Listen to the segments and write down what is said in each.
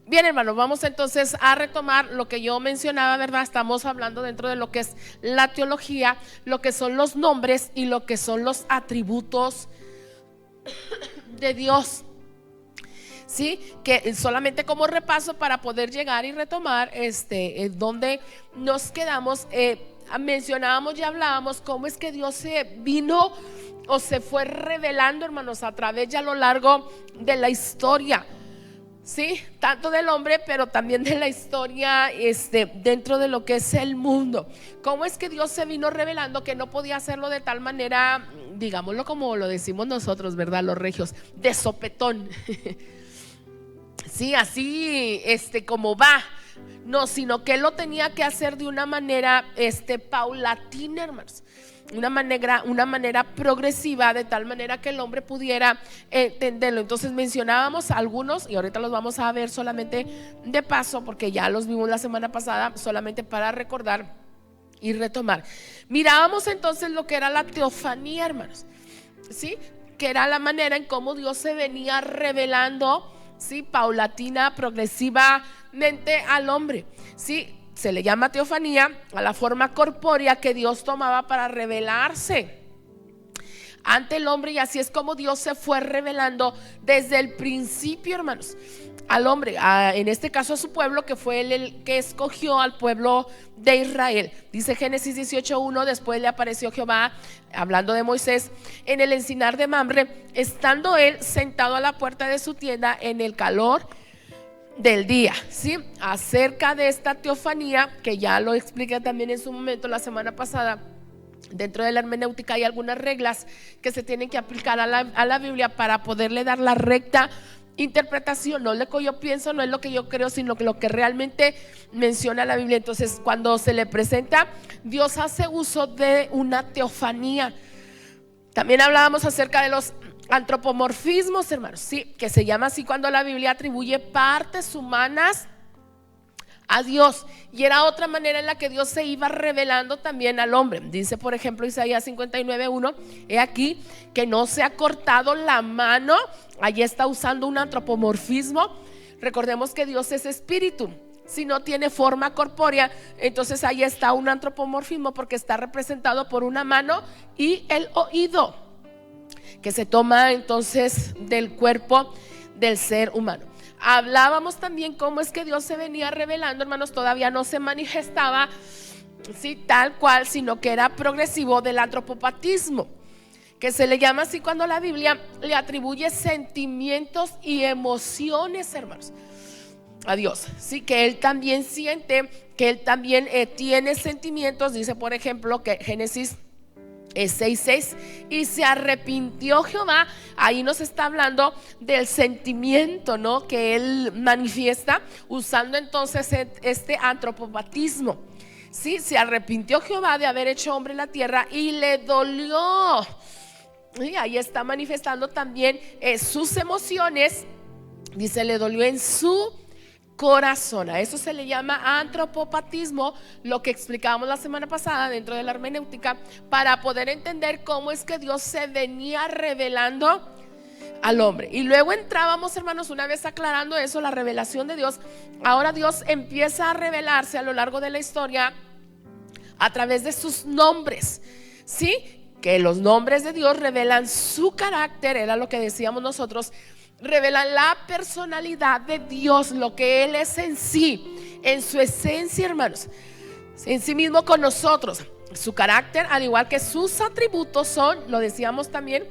Bien, hermanos, vamos entonces a retomar lo que yo mencionaba, ¿verdad? Estamos hablando dentro de lo que es la teología, lo que son los nombres y lo que son los atributos de Dios. Sí, que solamente como repaso para poder llegar y retomar donde nos quedamos, mencionábamos y hablábamos cómo es que Dios se vino o se fue revelando, hermanos, a través y a lo largo de la historia. Sí, tanto del hombre, pero también de la historia dentro de lo que es el mundo. ¿Cómo es que Dios se vino revelando que no podía hacerlo de tal manera, digámoslo como lo decimos nosotros, ¿verdad? Los regios, de sopetón. Sí, así como va. No, sino que él lo tenía que hacer de una manera paulatina, hermanos. Una manera progresiva, de tal manera que el hombre pudiera entenderlo. Entonces mencionábamos algunos y ahorita los vamos a ver solamente de paso, porque ya los vimos la semana pasada, solamente para recordar y retomar. Mirábamos entonces lo que era la teofanía, hermanos, ¿sí? Que era la manera en cómo Dios se venía revelando, ¿sí? Paulatina, progresivamente al hombre, ¿sí? Se le llama teofanía a la forma corpórea que Dios tomaba para revelarse ante el hombre, y así es como Dios se fue revelando desde el principio, hermanos, al hombre, en este caso a su pueblo, que fue el que escogió al pueblo de Israel. Dice Génesis 18:1: después le apareció Jehová, hablando de Moisés, en el encinar de Mamre, estando él sentado a la puerta de su tienda en el calor del día, ¿sí? Acerca de esta teofanía, que ya lo expliqué también en su momento la semana pasada. Dentro de la hermenéutica hay algunas reglas que se tienen que aplicar a la Biblia para poderle dar la recta interpretación. No es lo que yo pienso, no es lo que yo creo, sino que lo que realmente menciona la Biblia. Entonces, cuando se le presenta, Dios hace uso de una teofanía. También hablábamos acerca de los antropomorfismos, hermanos, sí, que se llama así cuando la Biblia atribuye partes humanas a Dios, y era otra manera en la que Dios se iba revelando también al hombre. Dice, por ejemplo, Isaías 59:1: he aquí que no se ha cortado la mano. Allí está usando un antropomorfismo. Recordemos que Dios es espíritu. Si no tiene forma corpórea, entonces ahí está un antropomorfismo, porque está representado por una mano y el oído, que se toma entonces del cuerpo del ser humano. Hablábamos también cómo es que Dios se venía revelando, hermanos. Todavía no se manifestaba, ¿sí?, tal cual, sino que era progresivo del antropopatismo, que se le llama así cuando la Biblia le atribuye sentimientos y emociones, hermanos, a Dios. Sí, que Él también siente, que Él también tiene sentimientos. Dice, por ejemplo, que Génesis 6:6: y se arrepintió Jehová. Ahí nos está hablando del sentimiento, ¿no?, que él manifiesta, usando entonces este antropopatismo. Sí, se arrepintió Jehová de haber hecho hombre en la tierra y le dolió. Y ahí está manifestando también sus emociones. Dice, le dolió en su corazón. A eso se le llama antropopatismo, lo que explicábamos la semana pasada dentro de la hermenéutica, para poder entender cómo es que Dios se venía revelando al hombre. Y luego entrábamos, hermanos, una vez aclarando eso, la revelación de Dios. Ahora Dios empieza a revelarse a lo largo de la historia a través de sus nombres, ¿sí? Que los nombres de Dios revelan su carácter, era lo que decíamos nosotros. Revelan la personalidad de Dios, lo que Él es en sí, en su esencia, hermanos, en sí mismo con nosotros. Su carácter, al igual que sus atributos, son, lo decíamos también,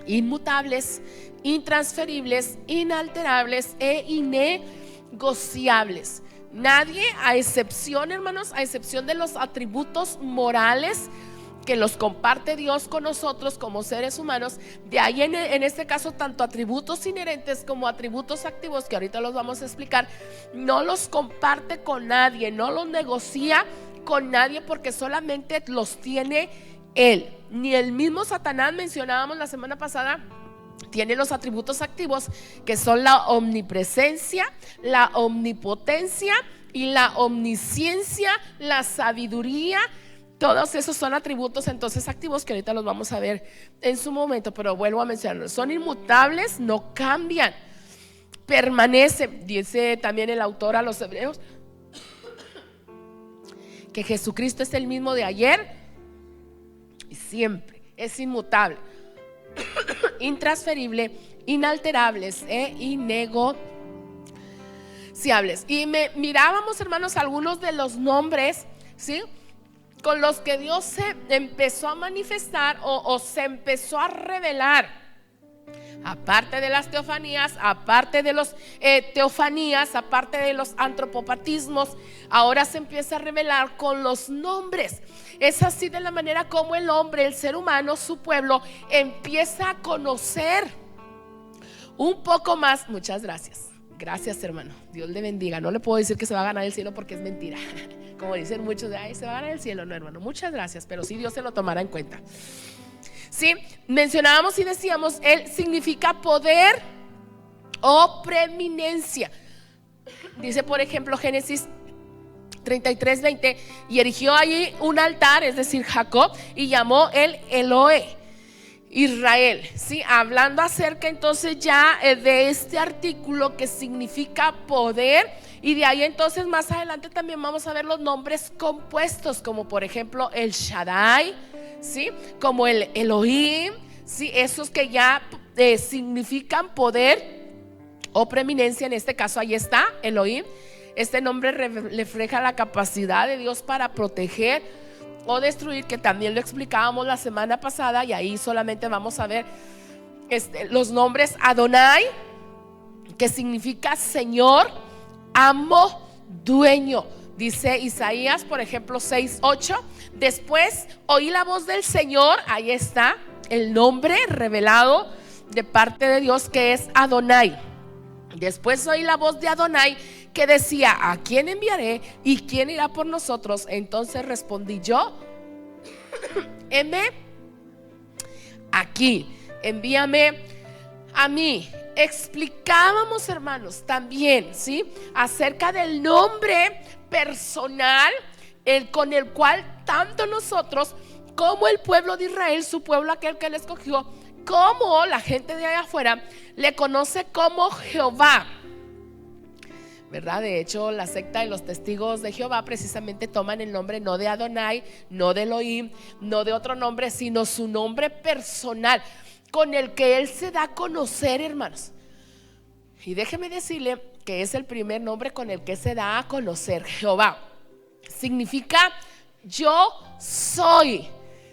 inmutables, intransferibles, inalterables e innegociables. Nadie, a excepción, hermanos, a excepción de los atributos morales que los comparte Dios con nosotros como seres humanos. De ahí en este caso, tanto atributos inherentes como atributos activos, que ahorita los vamos a explicar, no los comparte con nadie, no los negocia con nadie, porque solamente los tiene Él. Ni el mismo Satanás, mencionábamos la semana pasada, tiene los atributos activos, que son la omnipresencia, la omnipotencia y la omnisciencia, la sabiduría. Todos esos son atributos entonces activos, que ahorita los vamos a ver en su momento, pero vuelvo a mencionarlos. Son inmutables, no cambian. permanece. Dice también el autor a los Hebreos que Jesucristo es el mismo de ayer y siempre, es inmutable, intransferible, inalterables e innegociables. Y mirábamos, hermanos, algunos de los nombres, ¿sí?, con los que Dios se empezó a manifestar o se empezó a revelar. Aparte de las teofanías, aparte de los teofanías, aparte de los antropopatismos, ahora se empieza a revelar con los nombres. Es así de la manera como el hombre, el ser humano, su pueblo, empieza a conocer un poco más. Muchas gracias. Gracias, hermano. Dios le bendiga. No le puedo decir que se va a ganar el cielo porque es mentira. Como dicen muchos, ay, se va a ganar el cielo. No, hermano, muchas gracias, pero sí, Dios se lo tomará en cuenta. Sí, mencionábamos y decíamos, él significa poder o preeminencia. Dice, por ejemplo, Génesis 33:20, y erigió allí un altar, es decir, Jacob, y llamó el Elohe Israel. Sí, hablando acerca entonces ya de este artículo que significa poder. Y de ahí entonces más adelante también vamos a ver los nombres compuestos, como por ejemplo el Shaddai, ¿sí?, como el Elohim, ¿sí?, esos que ya significan poder o preeminencia. En este caso ahí está Elohim. Este nombre refleja la capacidad de Dios para proteger o destruir, que también lo explicábamos la semana pasada, y ahí solamente vamos a ver los nombres Adonai, que significa Señor, amo, dueño. Dice Isaías, por ejemplo, 6:8, después oí la voz del Señor. Ahí está el nombre revelado de parte de Dios, que es Adonai. Después oí la voz de Adonai que decía, ¿a quién enviaré y quién irá por nosotros? Entonces respondí yo, heme aquí, envíame a mí. Explicábamos, hermanos, también, ¿sí?, acerca del nombre personal con el cual tanto nosotros como el pueblo de Israel, su pueblo, aquel que él escogió, como la gente de allá afuera, le conoce como Jehová, ¿verdad? De hecho, la secta de los testigos de Jehová precisamente toman el nombre no de Adonai, no de Elohim, no de otro nombre, sino su nombre personal, con el que él se da a conocer, hermanos. Y déjeme decirle que es el primer nombre con el que se da a conocer. Jehová significa yo soy.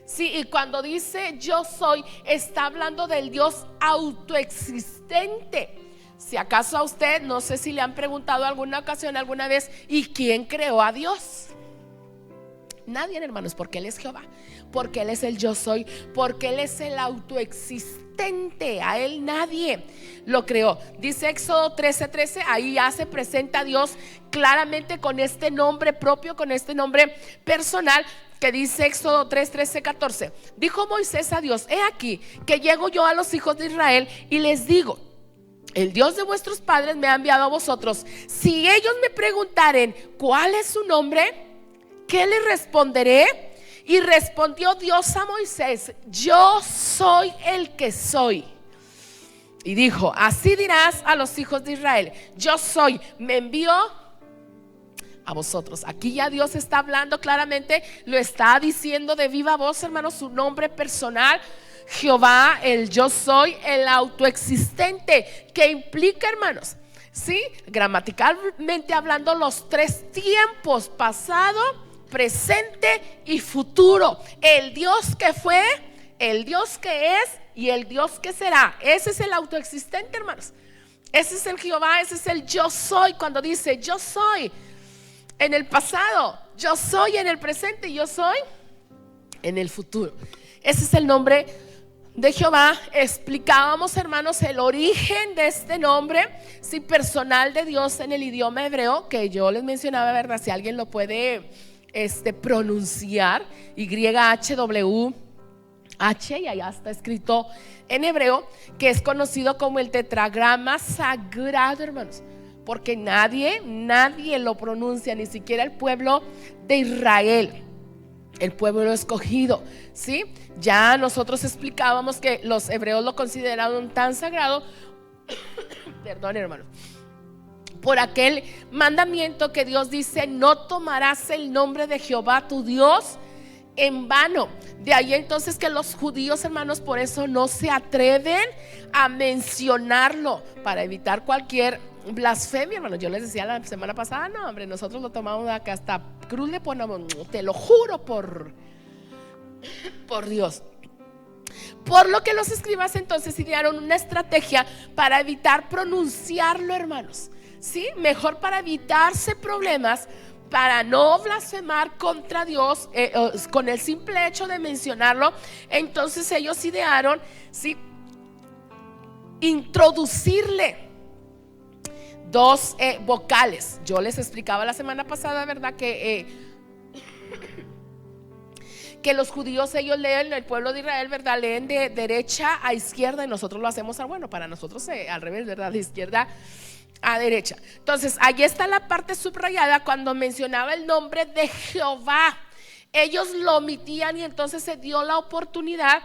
Sí, y cuando dice yo soy, está hablando del Dios autoexistente. Si acaso a usted, no sé si le han preguntado alguna ocasión, alguna vez, ¿y quién creó a Dios? Nadie, hermanos, porque Él es Jehová, porque Él es el yo soy, porque Él es el autoexistente. A Él nadie lo creó. Dice Éxodo 13:13, ahí ya se presenta a Dios claramente con este nombre propio, con este nombre personal, que dice Éxodo 3:13-14. Dijo Moisés a Dios, he aquí que llego yo a los hijos de Israel y les digo, el Dios de vuestros padres me ha enviado a vosotros. Si ellos me preguntaren cuál es su nombre, ¿qué les responderé? Y respondió Dios a Moisés, yo soy el que soy. Y dijo, así dirás a los hijos de Israel, yo soy, me envió a vosotros. Aquí ya Dios está hablando claramente, lo está diciendo de viva voz, hermanos, su nombre personal, Jehová, el yo soy, el autoexistente, que implica, hermanos, sí, gramaticalmente hablando, los tres tiempos: pasado, presente y futuro. El Dios que fue, el Dios que es y el Dios que será. Ese es el autoexistente, hermanos. Ese es el Jehová, ese es el yo soy. Cuando dice yo soy en el pasado, yo soy en el presente y yo soy en el futuro. Ese es el nombre de Jehová. Explicábamos, hermanos, el origen de este nombre, sí, personal de Dios en el idioma hebreo, que yo les mencionaba, ¿verdad? Si alguien lo puede pronunciar, YHWH, y allá está escrito en hebreo, que es conocido como el tetragrama sagrado, hermanos, porque nadie lo pronuncia, ni siquiera el pueblo de Israel, el pueblo escogido, ¿sí? Ya nosotros explicábamos que los hebreos lo consideraban tan sagrado Perdón, hermanos. Por aquel mandamiento que Dios dice: no tomarás el nombre de Jehová tu Dios en vano. De ahí entonces que los judíos, hermanos, por eso no se atreven a mencionarlo, para evitar cualquier blasfemia, hermanos. Yo les decía la semana pasada: no, hombre, nosotros lo tomamos acá, hasta cruz le ponemos, te lo juro por Dios. Por lo que los escribas entonces idearon una estrategia para evitar pronunciarlo, hermanos. Sí, mejor para evitarse problemas, para no blasfemar contra Dios, con el simple hecho de mencionarlo. Entonces ellos idearon, sí, introducirle dos vocales. Yo les explicaba la semana pasada, ¿verdad? Que los judíos, ellos leen, el pueblo de Israel, ¿verdad? Leen de derecha a izquierda, y nosotros lo hacemos, bueno, para nosotros al revés, ¿verdad? De izquierda a derecha. Entonces, ahí está la parte subrayada cuando mencionaba el nombre de Jehová. Ellos lo omitían, y entonces se dio la oportunidad,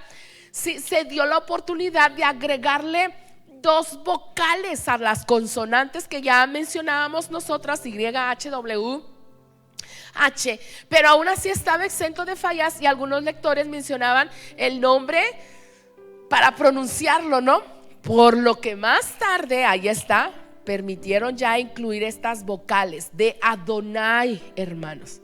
de agregarle dos vocales a las consonantes que ya mencionábamos nosotras, Y, H, W, H, pero aún así estaba exento de fallas, y algunos lectores mencionaban el nombre para pronunciarlo, ¿no? Por lo que más tarde, ahí está, permitieron ya incluir estas vocales de Adonai, hermanos,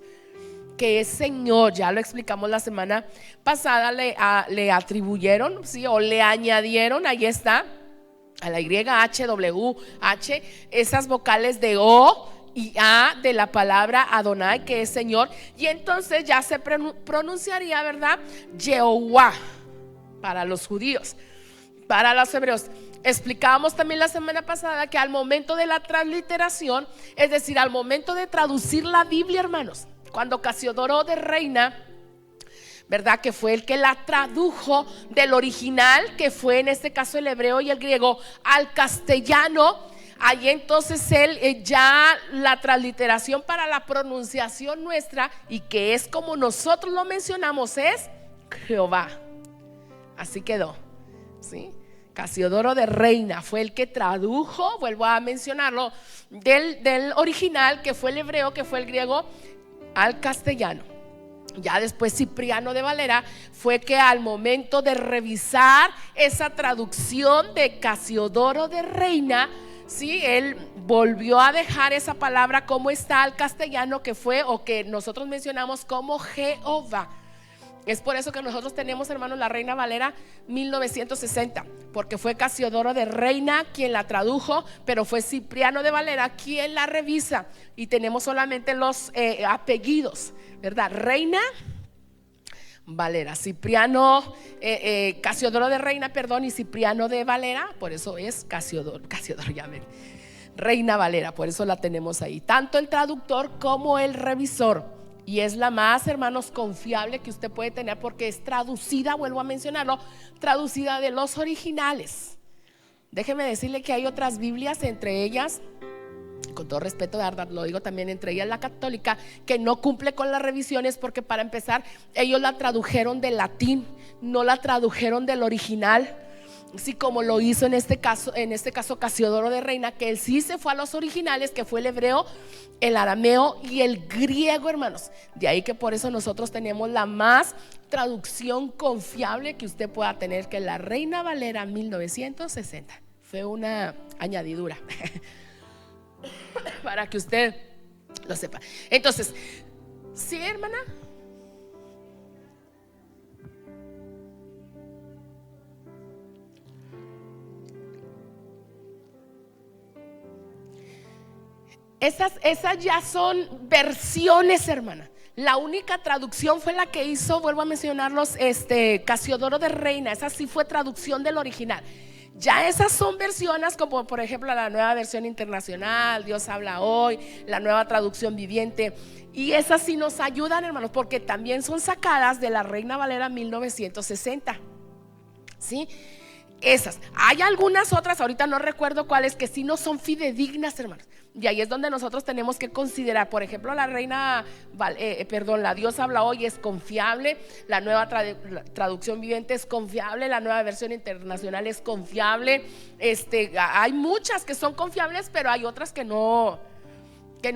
que es Señor. Ya lo explicamos la semana pasada, le atribuyeron, ¿sí? O le añadieron, ahí está, a la Y, H, W, H, esas vocales de O y A de la palabra Adonai, que es Señor. Y entonces ya se pronunciaría, ¿verdad? Jehová para los judíos. Para los hebreos, explicábamos también la semana pasada que al momento de la transliteración, es decir, al momento de traducir la Biblia, hermanos, cuando Casiodoro de Reina, ¿verdad?, que fue el que la tradujo del original, que fue en este caso el hebreo y el griego, al castellano, ahí entonces él ya la transliteración para la pronunciación nuestra, y que es como nosotros lo mencionamos, es Jehová. Así quedó, ¿sí? Casiodoro de Reina fue el que tradujo, vuelvo a mencionarlo, del original, que fue el hebreo, que fue el griego, al castellano. Ya después Cipriano de Valera fue que al momento de revisar esa traducción de Casiodoro de Reina, sí, él volvió a dejar esa palabra como está al castellano, que fue, o que nosotros mencionamos como Jehová. Es por eso que nosotros tenemos, hermanos, la Reina Valera 1960, porque fue Casiodoro de Reina quien la tradujo, pero fue Cipriano de Valera quien la revisa, y tenemos solamente los apellidos, ¿verdad? Reina Valera, Cipriano, Casiodoro de Reina, perdón, y Cipriano de Valera, por eso es Casiodoro, ya ven, Reina Valera, por eso la tenemos ahí, tanto el traductor como el revisor. Y es la más, hermanos, confiable que usted puede tener, porque es traducida, vuelvo a mencionarlo, traducida de los originales. Déjeme decirle que hay otras Biblias, entre ellas, con todo respeto, lo digo también, entre ellas la católica, que no cumple con las revisiones, porque para empezar ellos la tradujeron del latín, no la tradujeron del original, así como lo hizo en este caso Casiodoro de Reina, que él sí se fue a los originales, que fue el hebreo, el arameo y el griego, hermanos. De ahí que por eso nosotros tenemos la más traducción confiable que usted pueda tener, que la Reina Valera 1960. Fue una añadidura para que usted lo sepa. Entonces, ¿sí, hermana? Esas ya son versiones, hermana. La única traducción fue la que hizo, vuelvo a mencionarlos, Casiodoro de Reina. Esa sí fue traducción del original. Ya esas son versiones, como por ejemplo la nueva versión internacional, Dios habla hoy, la nueva traducción viviente. Y esas sí nos ayudan, hermanos, porque también son sacadas de la Reina Valera 1960. ¿Sí? Esas. Hay algunas otras, ahorita no recuerdo cuáles, que sí no son fidedignas, hermanos. Y ahí es donde nosotros tenemos que considerar, por ejemplo, la la Dios habla hoy es confiable, la nueva traducción viviente es confiable, la nueva versión internacional es confiable. Hay muchas que son confiables, pero hay otras que no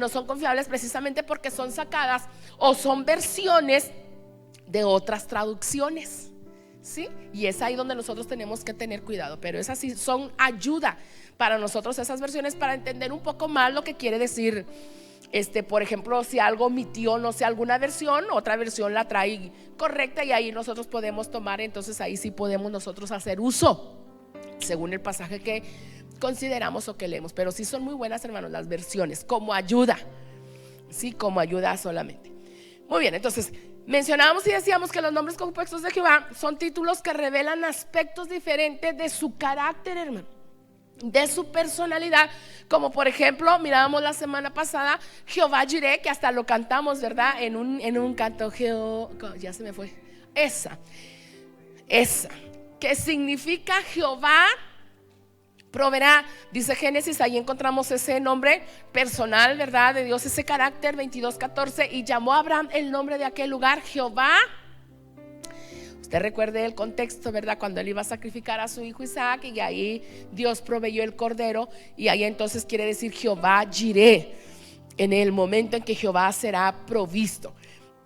son confiables, precisamente porque son sacadas o son versiones de otras traducciones, ¿sí? Y es ahí donde nosotros tenemos que tener cuidado. Pero esas sí son ayuda para nosotros, esas versiones, para entender un poco más lo que quiere decir. Por ejemplo, si algo omitió, no sé, alguna versión, otra versión la trae correcta, y ahí nosotros podemos tomar. Entonces ahí sí podemos nosotros hacer uso según el pasaje que consideramos o que leemos. Pero sí son muy buenas, hermanos, las versiones como ayuda, sí, como ayuda solamente. Muy bien, entonces mencionábamos y decíamos que los nombres compuestos de Jehová son títulos que revelan aspectos diferentes de su carácter, hermano, de su personalidad. Como por ejemplo, mirábamos la semana pasada Jehová Jireh, que hasta lo cantamos, ¿verdad? En un canto, ya se me fue, esa que significa Jehová proveerá, dice Génesis. Ahí encontramos ese nombre personal, ¿verdad? De Dios, ese carácter. 22:14, y llamó a Abraham el nombre de aquel lugar Jehová. Usted recuerde el contexto, ¿verdad? Cuando él iba a sacrificar a su hijo Isaac, y ahí Dios proveyó el cordero, y ahí entonces quiere decir Jehová Jireh, en el momento en que Jehová será provisto.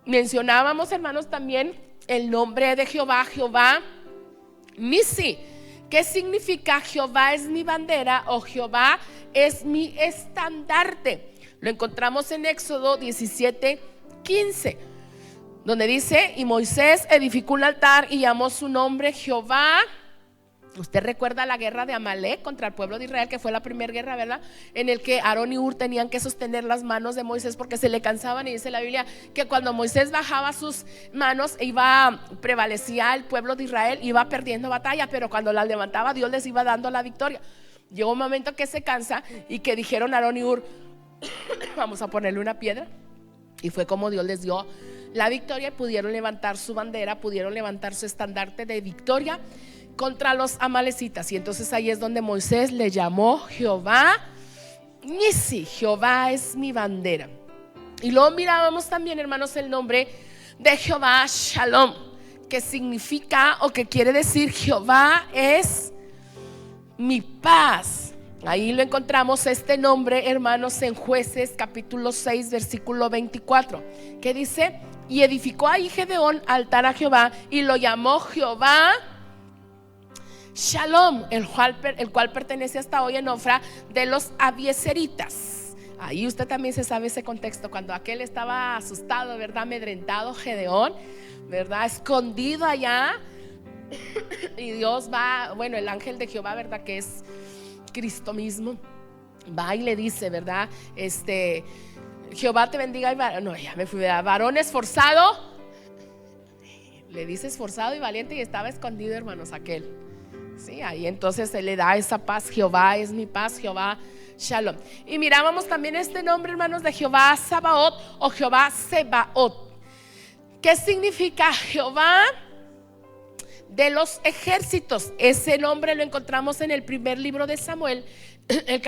Mencionábamos, hermanos, también el nombre de Jehová, Jehová Nisi. ¿Qué significa? Jehová es mi bandera, o Jehová es mi estandarte. Lo encontramos en Éxodo 17:15, donde dice: y Moisés edificó un altar y llamó su nombre Jehová. Usted recuerda la guerra de Amalek contra el pueblo de Israel, que fue la primera guerra, ¿verdad? En el que Aarón y Hur tenían que sostener las manos de Moisés porque se le cansaban, y dice la Biblia que cuando Moisés bajaba sus manos prevalecía el pueblo de Israel, iba perdiendo batalla, pero cuando las levantaba Dios les iba dando la victoria. Llegó un momento que se cansa y que dijeron Aarón y Hur: vamos a ponerle una piedra, y fue como Dios les dio la victoria, y pudieron levantar su bandera, pudieron levantar su estandarte de victoria contra los amalecitas. Y entonces ahí es donde Moisés le llamó Jehová Nisi, Jehová es mi bandera. Y luego mirábamos también, hermanos, el nombre de Jehová Shalom, que significa o que quiere decir Jehová es mi paz. Ahí lo encontramos este nombre, hermanos, en Jueces capítulo 6 versículo 24, que dice: y edificó ahí Gedeón altar a Jehová y lo llamó Jehová Shalom, el cual pertenece hasta hoy en Ofra de los abiezeritas. Ahí usted también se sabe ese contexto, cuando aquel estaba asustado, ¿verdad? Amedrentado, Gedeón, ¿verdad? Escondido allá, y Dios va, bueno, el ángel de Jehová, ¿verdad? Que es Cristo mismo, va y le dice, ¿verdad? Jehová te bendiga, varón esforzado, le dice esforzado y valiente, y estaba escondido, hermanos, aquel. Sí, ahí entonces se le da esa paz. Jehová es mi paz, Jehová Shalom. Y mirábamos también este nombre, hermanos, de Jehová Sabaoth o Jehová Sebaoth. ¿Qué significa? Jehová de los ejércitos. Ese nombre lo encontramos en el primer libro de Samuel.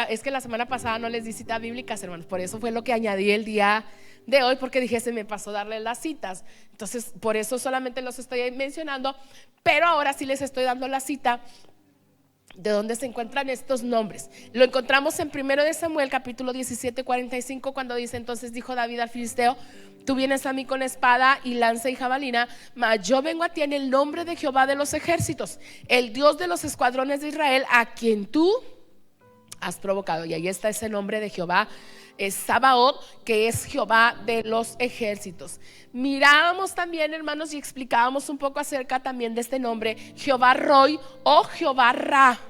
Es que la semana pasada no les di citas bíblicas, hermanos, por eso fue lo que añadí el día de hoy, porque dije, se me pasó darles las citas. Entonces por eso solamente los estoy mencionando, pero ahora sí les estoy dando la cita de dónde se encuentran estos nombres. Lo encontramos en 1 de Samuel capítulo 17:45, cuando dice: entonces dijo David al filisteo: tú vienes a mí con espada y lanza y jabalina, mas yo vengo a ti en el nombre de Jehová de los ejércitos, el Dios de los escuadrones de Israel, a quien tú has provocado. Y ahí está ese nombre de Jehová, es Sabaoth, que es Jehová de los ejércitos. Mirábamos también, hermanos, y explicábamos un poco acerca también de este nombre, Jehová Roy o Jehová Ra,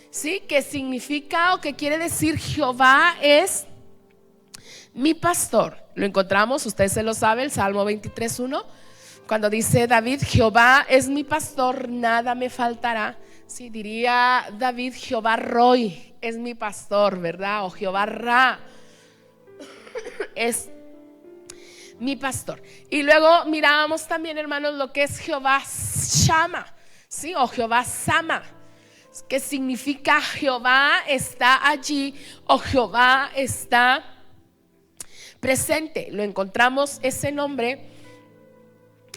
¿sí? Que significa o que quiere decir Jehová es mi pastor. Lo encontramos, usted se lo sabe, el Salmo 23:1, cuando dice David: Jehová es mi pastor, nada me faltará. Sí, diría David: Jehová Roy es mi pastor, ¿verdad? O Jehová Ra es mi pastor. Y luego mirábamos también, hermanos, lo que es Jehová Shama, ¿sí? O Jehová Sama, que significa Jehová está allí o Jehová está presente. Lo encontramos ese nombre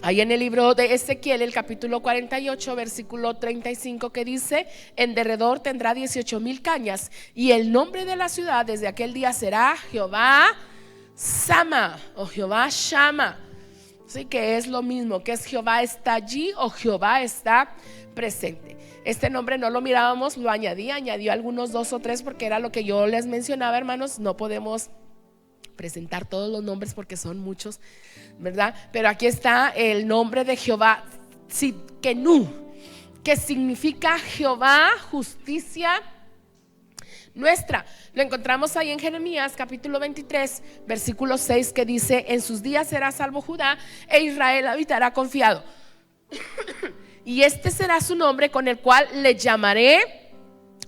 ahí en el libro de Ezequiel, el capítulo 48, versículo 35, que dice: en derredor tendrá 18,000 cañas, y el nombre de la ciudad desde aquel día será Jehová Sama o Jehová Shama. Así que es lo mismo, que es Jehová está allí o Jehová está presente. Este nombre no lo mirábamos, lo añadió algunos 2 o 3 porque era lo que yo les mencionaba, hermanos. No podemos presentar todos los nombres porque son muchos, ¿verdad? Pero aquí está el nombre de Jehová Tzidkenu, que significa Jehová justicia nuestra. Lo encontramos ahí en Jeremías capítulo 23 versículo 6, que dice: en sus días será salvo Judá e Israel habitará confiado. Y este será su nombre con el cual le llamaré,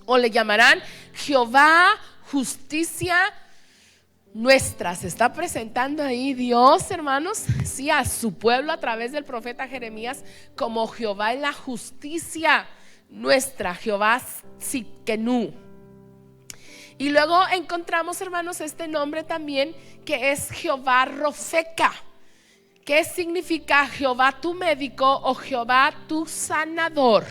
o le llamarán, Jehová justicia nuestra. Se está presentando ahí Dios, hermanos, sí, a su pueblo a través del profeta Jeremías como Jehová en la justicia nuestra, Jehová Tzidkenu. Y luego encontramos, hermanos, este nombre también, que es Jehová Rofeca, que significa Jehová tu médico o Jehová tu sanador.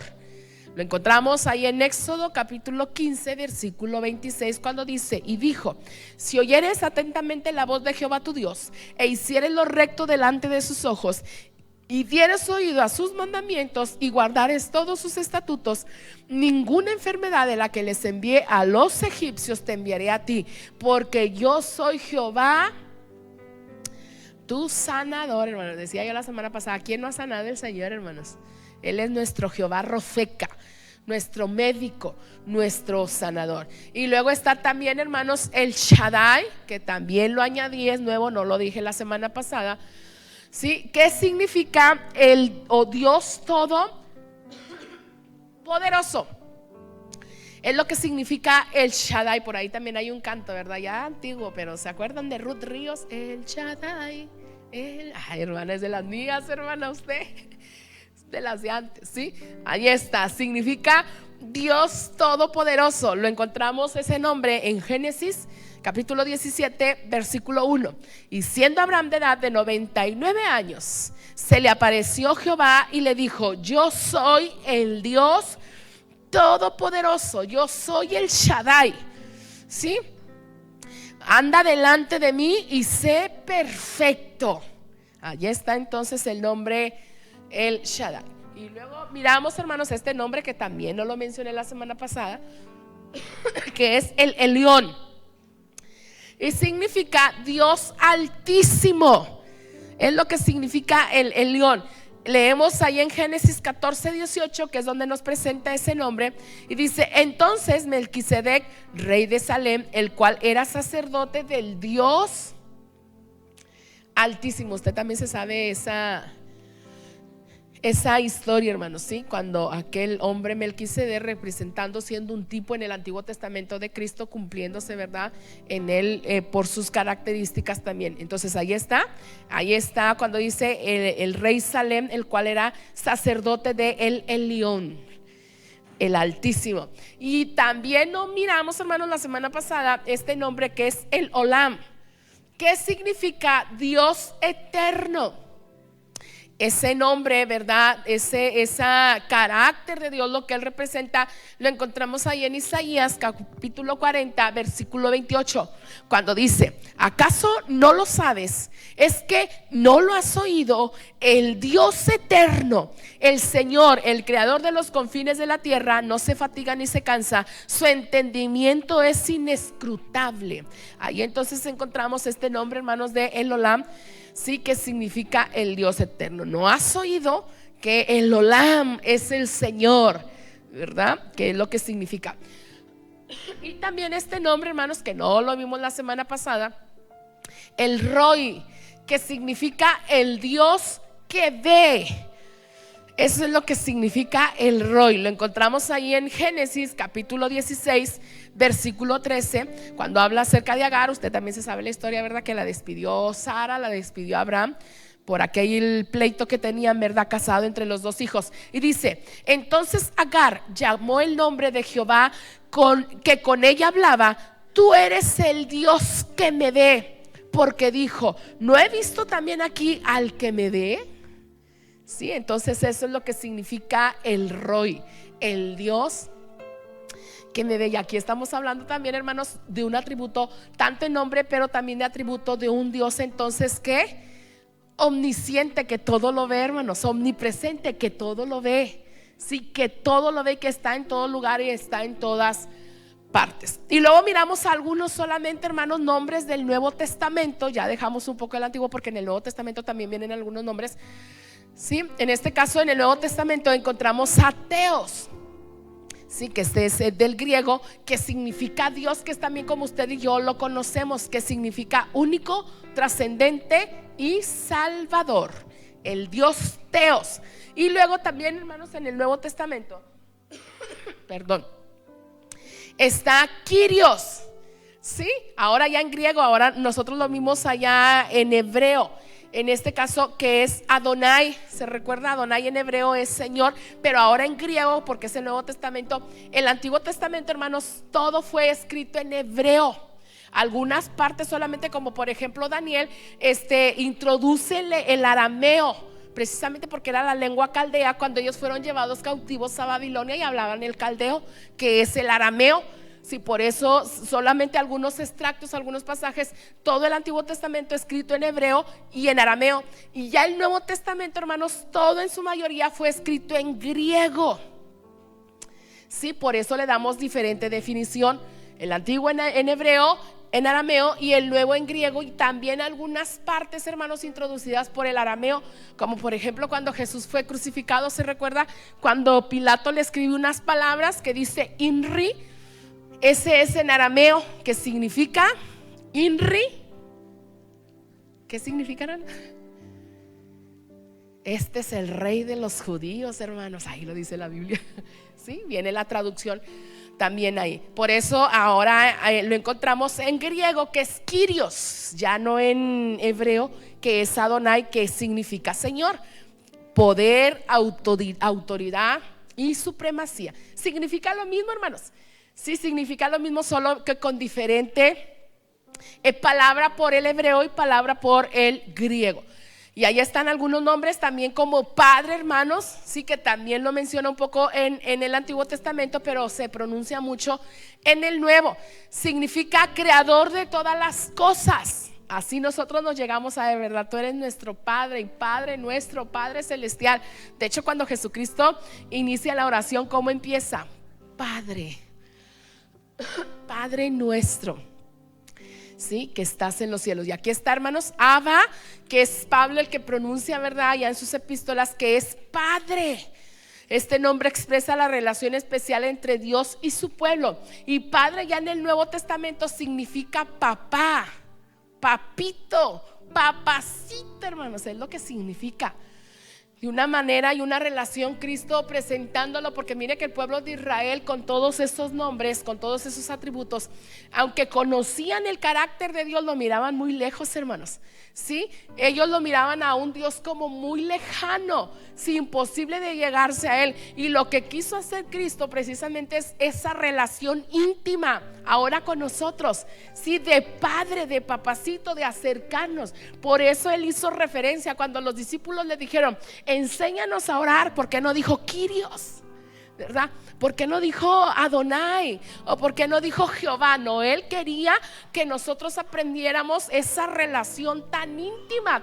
Lo encontramos ahí en Éxodo capítulo 15 versículo 26, cuando dice: y dijo: si oyeres atentamente la voz de Jehová tu Dios, e hicieres lo recto delante de sus ojos, y dieres oído a sus mandamientos, y guardares todos sus estatutos, ninguna enfermedad de la que les envié a los egipcios te enviaré a ti, porque yo soy Jehová tu sanador. Hermanos, decía yo la semana pasada: ¿quién no ha sanado el Señor, hermanos? Él es nuestro Jehová Rofeca, nuestro médico, nuestro sanador. Y luego está también, hermanos, el Shaddai, que también lo añadí, es nuevo, no lo dije la semana pasada. ¿Sí? ¿Qué significa el Dios todo poderoso? Es lo que significa el Shaddai. Por ahí también hay un canto, ¿verdad? Ya antiguo, pero ¿se acuerdan de Ruth Ríos? El Shaddai. Ay, hermana, es de las mías, hermana, usted. De las de antes, ¿sí? Ahí está, significa Dios todopoderoso. Lo encontramos ese nombre en Génesis capítulo 17 versículo 1. Y siendo Abraham de edad de 99 años, se le apareció Jehová y le dijo: yo soy el Dios todopoderoso, yo soy el Shaddai, ¿sí? Anda delante de mí y sé perfecto. Allí está entonces el nombre, el Shaddai. Y luego miramos, hermanos, este nombre que también no lo mencioné la semana pasada, que es el Elión, y significa Dios altísimo. Es lo que significa el Elión. Leemos ahí en Génesis 14, 18, que es donde nos presenta ese nombre, y dice: entonces Melquisedec, rey de Salem, el cual era sacerdote del Dios altísimo. Usted también se sabe esa historia, hermanos, ¿sí? Cuando aquel hombre Melquisedec, representando, siendo un tipo en el Antiguo Testamento de Cristo, cumpliéndose, ¿verdad?, en él por sus características también. Entonces ahí está cuando dice el rey Salem, el cual era sacerdote de el Elión, el Altísimo. Y también no miramos, hermanos, la semana pasada este nombre que es el Olam, que significa Dios eterno. Ese nombre, ¿verdad? Ese carácter de Dios, lo que Él representa, lo encontramos ahí en Isaías capítulo 40 versículo 28, cuando dice: ¿acaso no lo sabes? ¿Es que no lo has oído? El Dios eterno, el Señor, el creador de los confines de la tierra, no se fatiga ni se cansa, su entendimiento es inescrutable. Ahí entonces encontramos este nombre, hermanos, de el Olam, sí, que significa el Dios eterno. ¿No has oído que el Olam es el Señor? ¿Verdad? Que es lo que significa. Y también este nombre, hermanos, que no lo vimos la semana pasada, el Roi, que significa el Dios que ve. Eso es lo que significa el Roi. Lo encontramos ahí en Génesis capítulo 16 versículo 13, cuando habla acerca de Agar. Usted también se sabe la historia, ¿verdad? Que la despidió Sara, la despidió Abraham por aquel pleito que tenían, ¿verdad? Casado entre los dos hijos. Y dice: entonces Agar llamó el nombre de Jehová que con ella hablaba: tú eres el Dios que me ve, porque dijo: ¿no he visto también aquí al que me ve? Sí, entonces eso es lo que significa el Roi, el Dios que me ve. Y aquí estamos hablando también, hermanos, de un atributo, tanto en nombre, pero también de atributo de un Dios, entonces, ¿qué? Omnisciente, que todo lo ve, hermanos. Omnipresente, que todo lo ve. Sí, que todo lo ve, que está en todo lugar y está en todas partes. Y luego miramos algunos solamente, hermanos, nombres del Nuevo Testamento. Ya dejamos un poco el Antiguo, porque en el Nuevo Testamento también vienen algunos nombres. Sí, en este caso en el Nuevo Testamento encontramos a Theos. Sí, que este es del griego, que significa Dios, que es también como usted y yo lo conocemos, que significa único, trascendente y salvador. El Dios Theos. Y luego también, hermanos, en el Nuevo Testamento perdón, está Kyrios. Sí, ahora ya en griego, ahora nosotros lo vimos allá en hebreo. En este caso, que es Adonai. Se recuerda, Adonai en hebreo es Señor, pero ahora en griego, porque es el Nuevo Testamento. El Antiguo Testamento, hermanos, todo fue escrito en hebreo. Algunas partes solamente, como por ejemplo Daniel, introduce el arameo, precisamente porque era la lengua caldea cuando ellos fueron llevados cautivos a Babilonia y hablaban el caldeo, que es el arameo. Sí, por eso solamente algunos extractos, algunos pasajes, todo el Antiguo Testamento escrito en hebreo y en arameo. Y ya el Nuevo Testamento, hermanos, todo en su mayoría fue escrito en griego. Sí, por eso le damos diferente definición. El antiguo en hebreo, en arameo, y el nuevo en griego. Y también algunas partes, hermanos, introducidas por el arameo, como por ejemplo cuando Jesús fue crucificado. ¿Se recuerda? Cuando Pilato le escribió unas palabras que dice INRI. Ese es en arameo, que significa INRI. ¿Qué significa? Este es el rey de los judíos, hermanos. Ahí lo dice la Biblia. Sí, viene la traducción también ahí. Por eso ahora lo encontramos en griego, que es Kyrios, ya no en hebreo, que es Adonai, que significa Señor. Poder, autoridad y supremacía. Significa lo mismo, hermanos. Sí, significa lo mismo, solo que con diferente palabra por el hebreo y palabra por el griego. Y ahí están algunos nombres también, como Padre, hermanos. Sí, que también lo menciona un poco en el Antiguo Testamento, pero se pronuncia mucho en el Nuevo. Significa creador de todas las cosas. Así nosotros nos llegamos a ver, ¿verdad? Tú eres nuestro Padre, y Padre nuestro, Padre celestial. De hecho, cuando Jesucristo inicia la oración, ¿cómo empieza? Padre, Padre nuestro, sí, que estás en los cielos. Y aquí está, hermanos, Abba, que es Pablo el que pronuncia, ¿verdad? Ya en sus epístolas, que es Padre. Este nombre expresa la relación especial entre Dios y su pueblo. Y Padre ya en el Nuevo Testamento significa papá, papito, papacito, hermanos. Es lo que significa. De una manera y una relación, Cristo presentándolo, porque mire que el pueblo de Israel, con todos esos nombres, con todos esos atributos, aunque conocían el carácter de Dios, lo miraban muy lejos, hermanos. Sí, ellos lo miraban a un Dios como muy lejano, sí, imposible de llegarse a él. Y lo que quiso hacer Cristo precisamente es esa relación íntima ahora con nosotros, sí, de padre, de papacito, de acercarnos. Por eso él hizo referencia cuando los discípulos le dijeron: enséñanos a orar. ¿Por qué no dijo Kyrios? ¿Verdad? ¿Por qué no dijo Adonai? ¿O por qué no dijo Jehová? No, él quería que nosotros aprendiéramos esa relación tan íntima,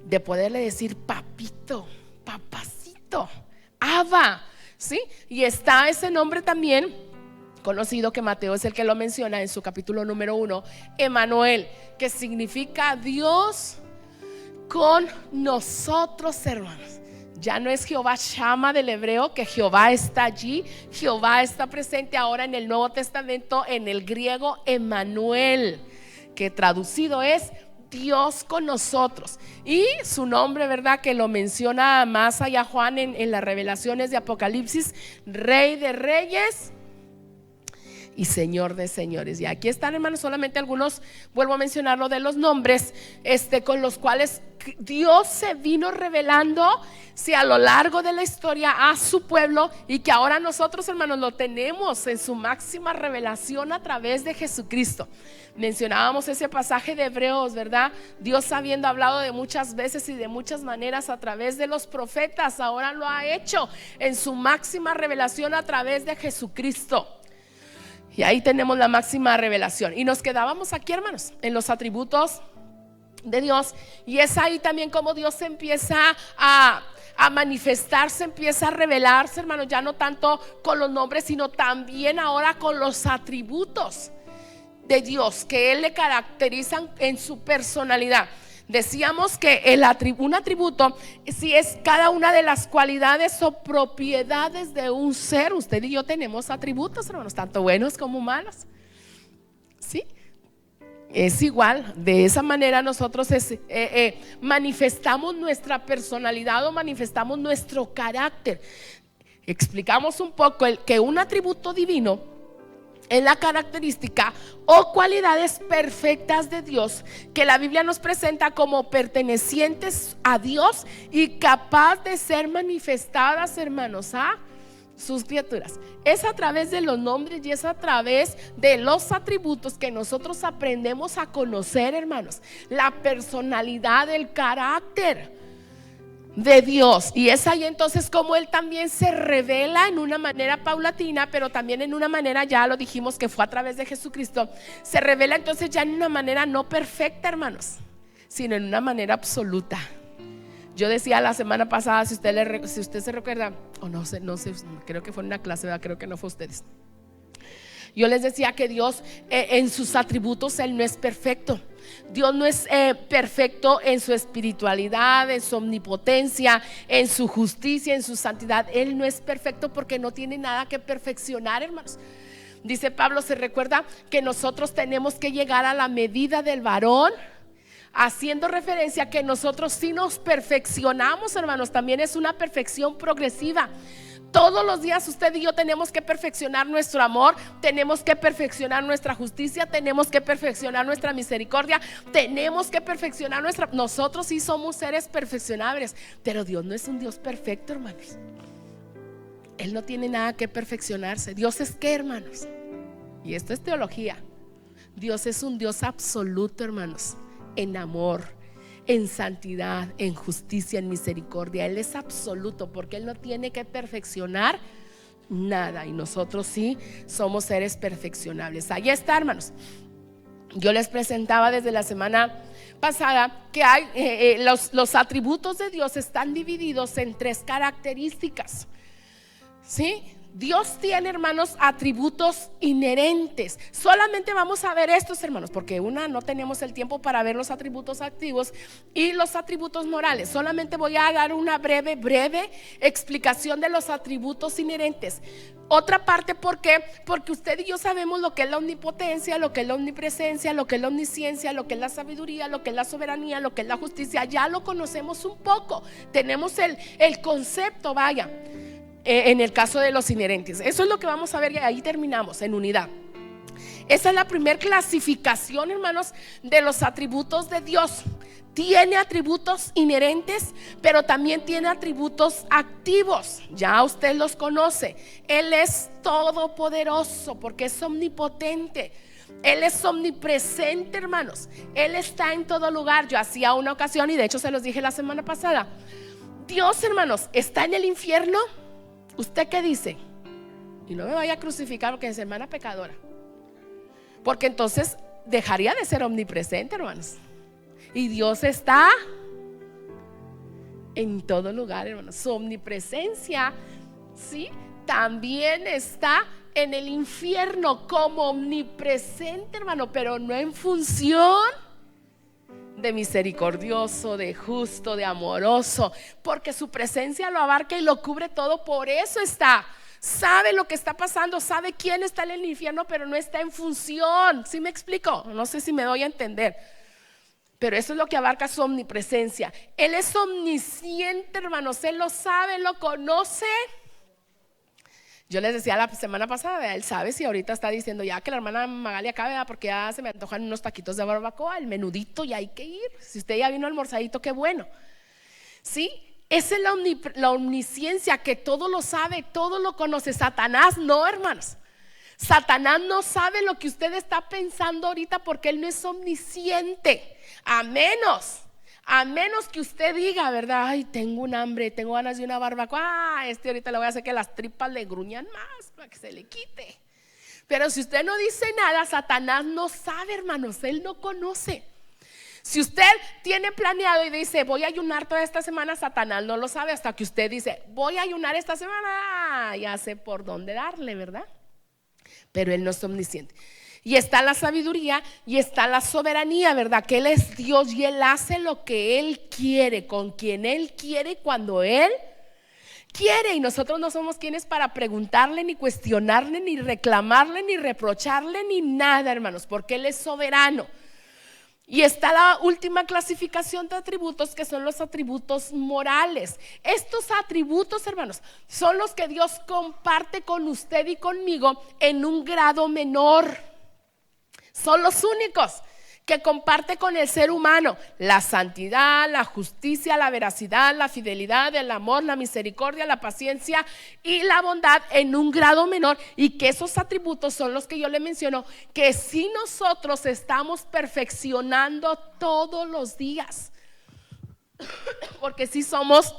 de poderle decir papito, papacito, Abba, ¿sí? Y está ese nombre también conocido, que Mateo es el que lo menciona en su capítulo número 1, Emmanuel, que significa Dios con nosotros, hermanos. Ya no es Jehová Shama del hebreo, que Jehová está allí. Jehová está presente ahora en el Nuevo Testamento, en el griego Emmanuel, que traducido es Dios con nosotros. Y su nombre, ¿verdad?, que lo menciona más allá Juan en las revelaciones de Apocalipsis: Rey de reyes y Señor de señores. Y aquí están, hermanos, solamente algunos, vuelvo a mencionarlo, de los nombres con los cuales Dios se vino revelando, sí, a lo largo de la historia a su pueblo, y que ahora nosotros, hermanos, lo tenemos en su máxima revelación a través de Jesucristo. Mencionábamos ese pasaje de Hebreos, ¿verdad? Dios, habiendo hablado de muchas veces y de muchas maneras a través de los profetas, ahora lo ha hecho en su máxima revelación a través de Jesucristo. Y ahí tenemos la máxima revelación. Y nos quedábamos aquí, hermanos, en los atributos de Dios. Y es ahí también como Dios empieza a manifestarse, empieza a revelarse, hermanos, ya no tanto con los nombres, sino también ahora con los atributos de Dios que Él le caracterizan en su personalidad. Decíamos que un atributo, si es cada una de las cualidades o propiedades de un ser. Usted y yo tenemos atributos, hermanos, tanto buenos como malos. ¿Sí? Es igual, de esa manera nosotros manifestamos nuestra personalidad o manifestamos nuestro carácter. Explicamos un poco que un atributo divino es la característica o cualidades perfectas de Dios que la Biblia nos presenta como pertenecientes a Dios y capaz de ser manifestadas, hermanos, a sus criaturas. Es a través de los nombres y es a través de los atributos que nosotros aprendemos a conocer, hermanos, la personalidad, el carácter de Dios. Y es ahí entonces como Él también se revela en una manera paulatina, pero también en una manera, ya lo dijimos, que fue a través de Jesucristo. Se revela entonces ya en una manera no perfecta, hermanos, sino en una manera absoluta. Yo decía la semana pasada, si usted se recuerda, o no sé, creo que fue en una clase, ¿verdad? Creo que no fue ustedes. Yo les decía que Dios en sus atributos Él no es perfecto. Dios no es perfecto en su espiritualidad, en su omnipotencia, en su justicia, en su santidad. Él no es perfecto porque no tiene nada que perfeccionar, hermanos. Dice Pablo, se recuerda que nosotros tenemos que llegar a la medida del varón, haciendo referencia a que nosotros sí nos perfeccionamos, hermanos. También es una perfección progresiva. Todos los días usted y yo tenemos que perfeccionar nuestro amor, tenemos que perfeccionar nuestra justicia, tenemos que perfeccionar nuestra misericordia, tenemos que perfeccionar nosotros sí somos seres perfeccionables, pero Dios no es un Dios perfecto, hermanos. Él no tiene nada que perfeccionarse. Dios es ¿qué, hermanos? Y esto es teología. Dios es un Dios absoluto, hermanos, en amor, en santidad, en justicia, en misericordia. Él es absoluto porque Él no tiene que perfeccionar nada, y nosotros sí somos seres perfeccionables. Ahí está, hermanos. Yo les presentaba desde la semana pasada que hay los atributos de Dios están divididos en 3 características. ¿Sí? Dios tiene, hermanos, atributos inherentes. Solamente vamos a ver estos, hermanos, porque no tenemos el tiempo para ver los atributos activos y los atributos morales. Solamente voy a dar una breve explicación de los atributos inherentes. Otra parte, ¿por qué? Porque usted y yo sabemos lo que es la omnipotencia, lo que es la omnipresencia, lo que es la omnisciencia, lo que es la sabiduría, lo que es la soberanía, lo que es la justicia. Ya lo conocemos un poco. Tenemos el concepto, vaya. En el caso de los inherentes, eso es lo que vamos a ver, y ahí terminamos en unidad. Esa es la primera clasificación, hermanos, de los atributos de Dios. Tiene atributos inherentes, pero también tiene atributos activos. Ya usted los conoce. Él es todopoderoso porque es omnipotente. Él es omnipresente, hermanos. Él está en todo lugar. Yo hacía una ocasión, y de hecho se los dije la semana pasada, Dios, hermanos, está en el infierno. ¿Usted qué dice? Y no me vaya a crucificar porque es hermana pecadora, porque entonces dejaría de ser omnipresente, hermanos. Y Dios está en todo lugar, hermanos. Su omnipresencia, sí, también está en el infierno como omnipresente, hermano, pero no en función de misericordioso, de justo, de amoroso, porque su presencia lo abarca y lo cubre todo. Por eso está, sabe lo que está pasando, sabe quién está en el infierno, pero no está en función. ¿Sí me explico? No sé si me doy a entender, pero eso es lo que abarca su omnipresencia. Él es omnisciente, hermanos. Él lo sabe, lo conoce Yo les decía la semana pasada, él sabe si ahorita está diciendo ya que la hermana Magali acabe, porque ya se me antojan unos taquitos de barbacoa, el menudito, ya hay que ir. Si usted ya vino almorzadito, qué bueno. ¿Sí? Esa es la omnisciencia, que todo lo sabe, todo lo conoce. Satanás no, hermanos. Satanás no sabe lo que usted está pensando ahorita, porque él no es omnisciente. A menos que usted diga, ¿verdad? Ay, tengo un hambre, tengo ganas de una barbacoa. Ahorita le voy a hacer que las tripas le gruñan más para que se le quite. Pero si usted no dice nada, Satanás no sabe, hermanos. Él no conoce. Si usted tiene planeado y dice voy a ayunar toda esta semana, Satanás no lo sabe hasta que usted dice voy a ayunar esta semana. Ya sé por dónde darle, ¿verdad? Pero él no es omnisciente. Y está la sabiduría y está la soberanía, ¿verdad? Que él es Dios y él hace lo que él quiere, con quien él quiere, cuando él quiere. Y nosotros no somos quienes para preguntarle, ni cuestionarle, ni reclamarle, ni reprocharle, ni nada, hermanos, porque él es soberano. Y está la última clasificación de atributos, que son los atributos morales. Estos atributos, hermanos, son los que Dios comparte con usted y conmigo en un grado menor. Son los únicos que comparte con el ser humano: la santidad, la justicia, la veracidad, la fidelidad, el amor, la misericordia, la paciencia y la bondad en un grado menor. Y que esos atributos son los que yo le menciono, que si nosotros estamos perfeccionando todos los días, porque si somos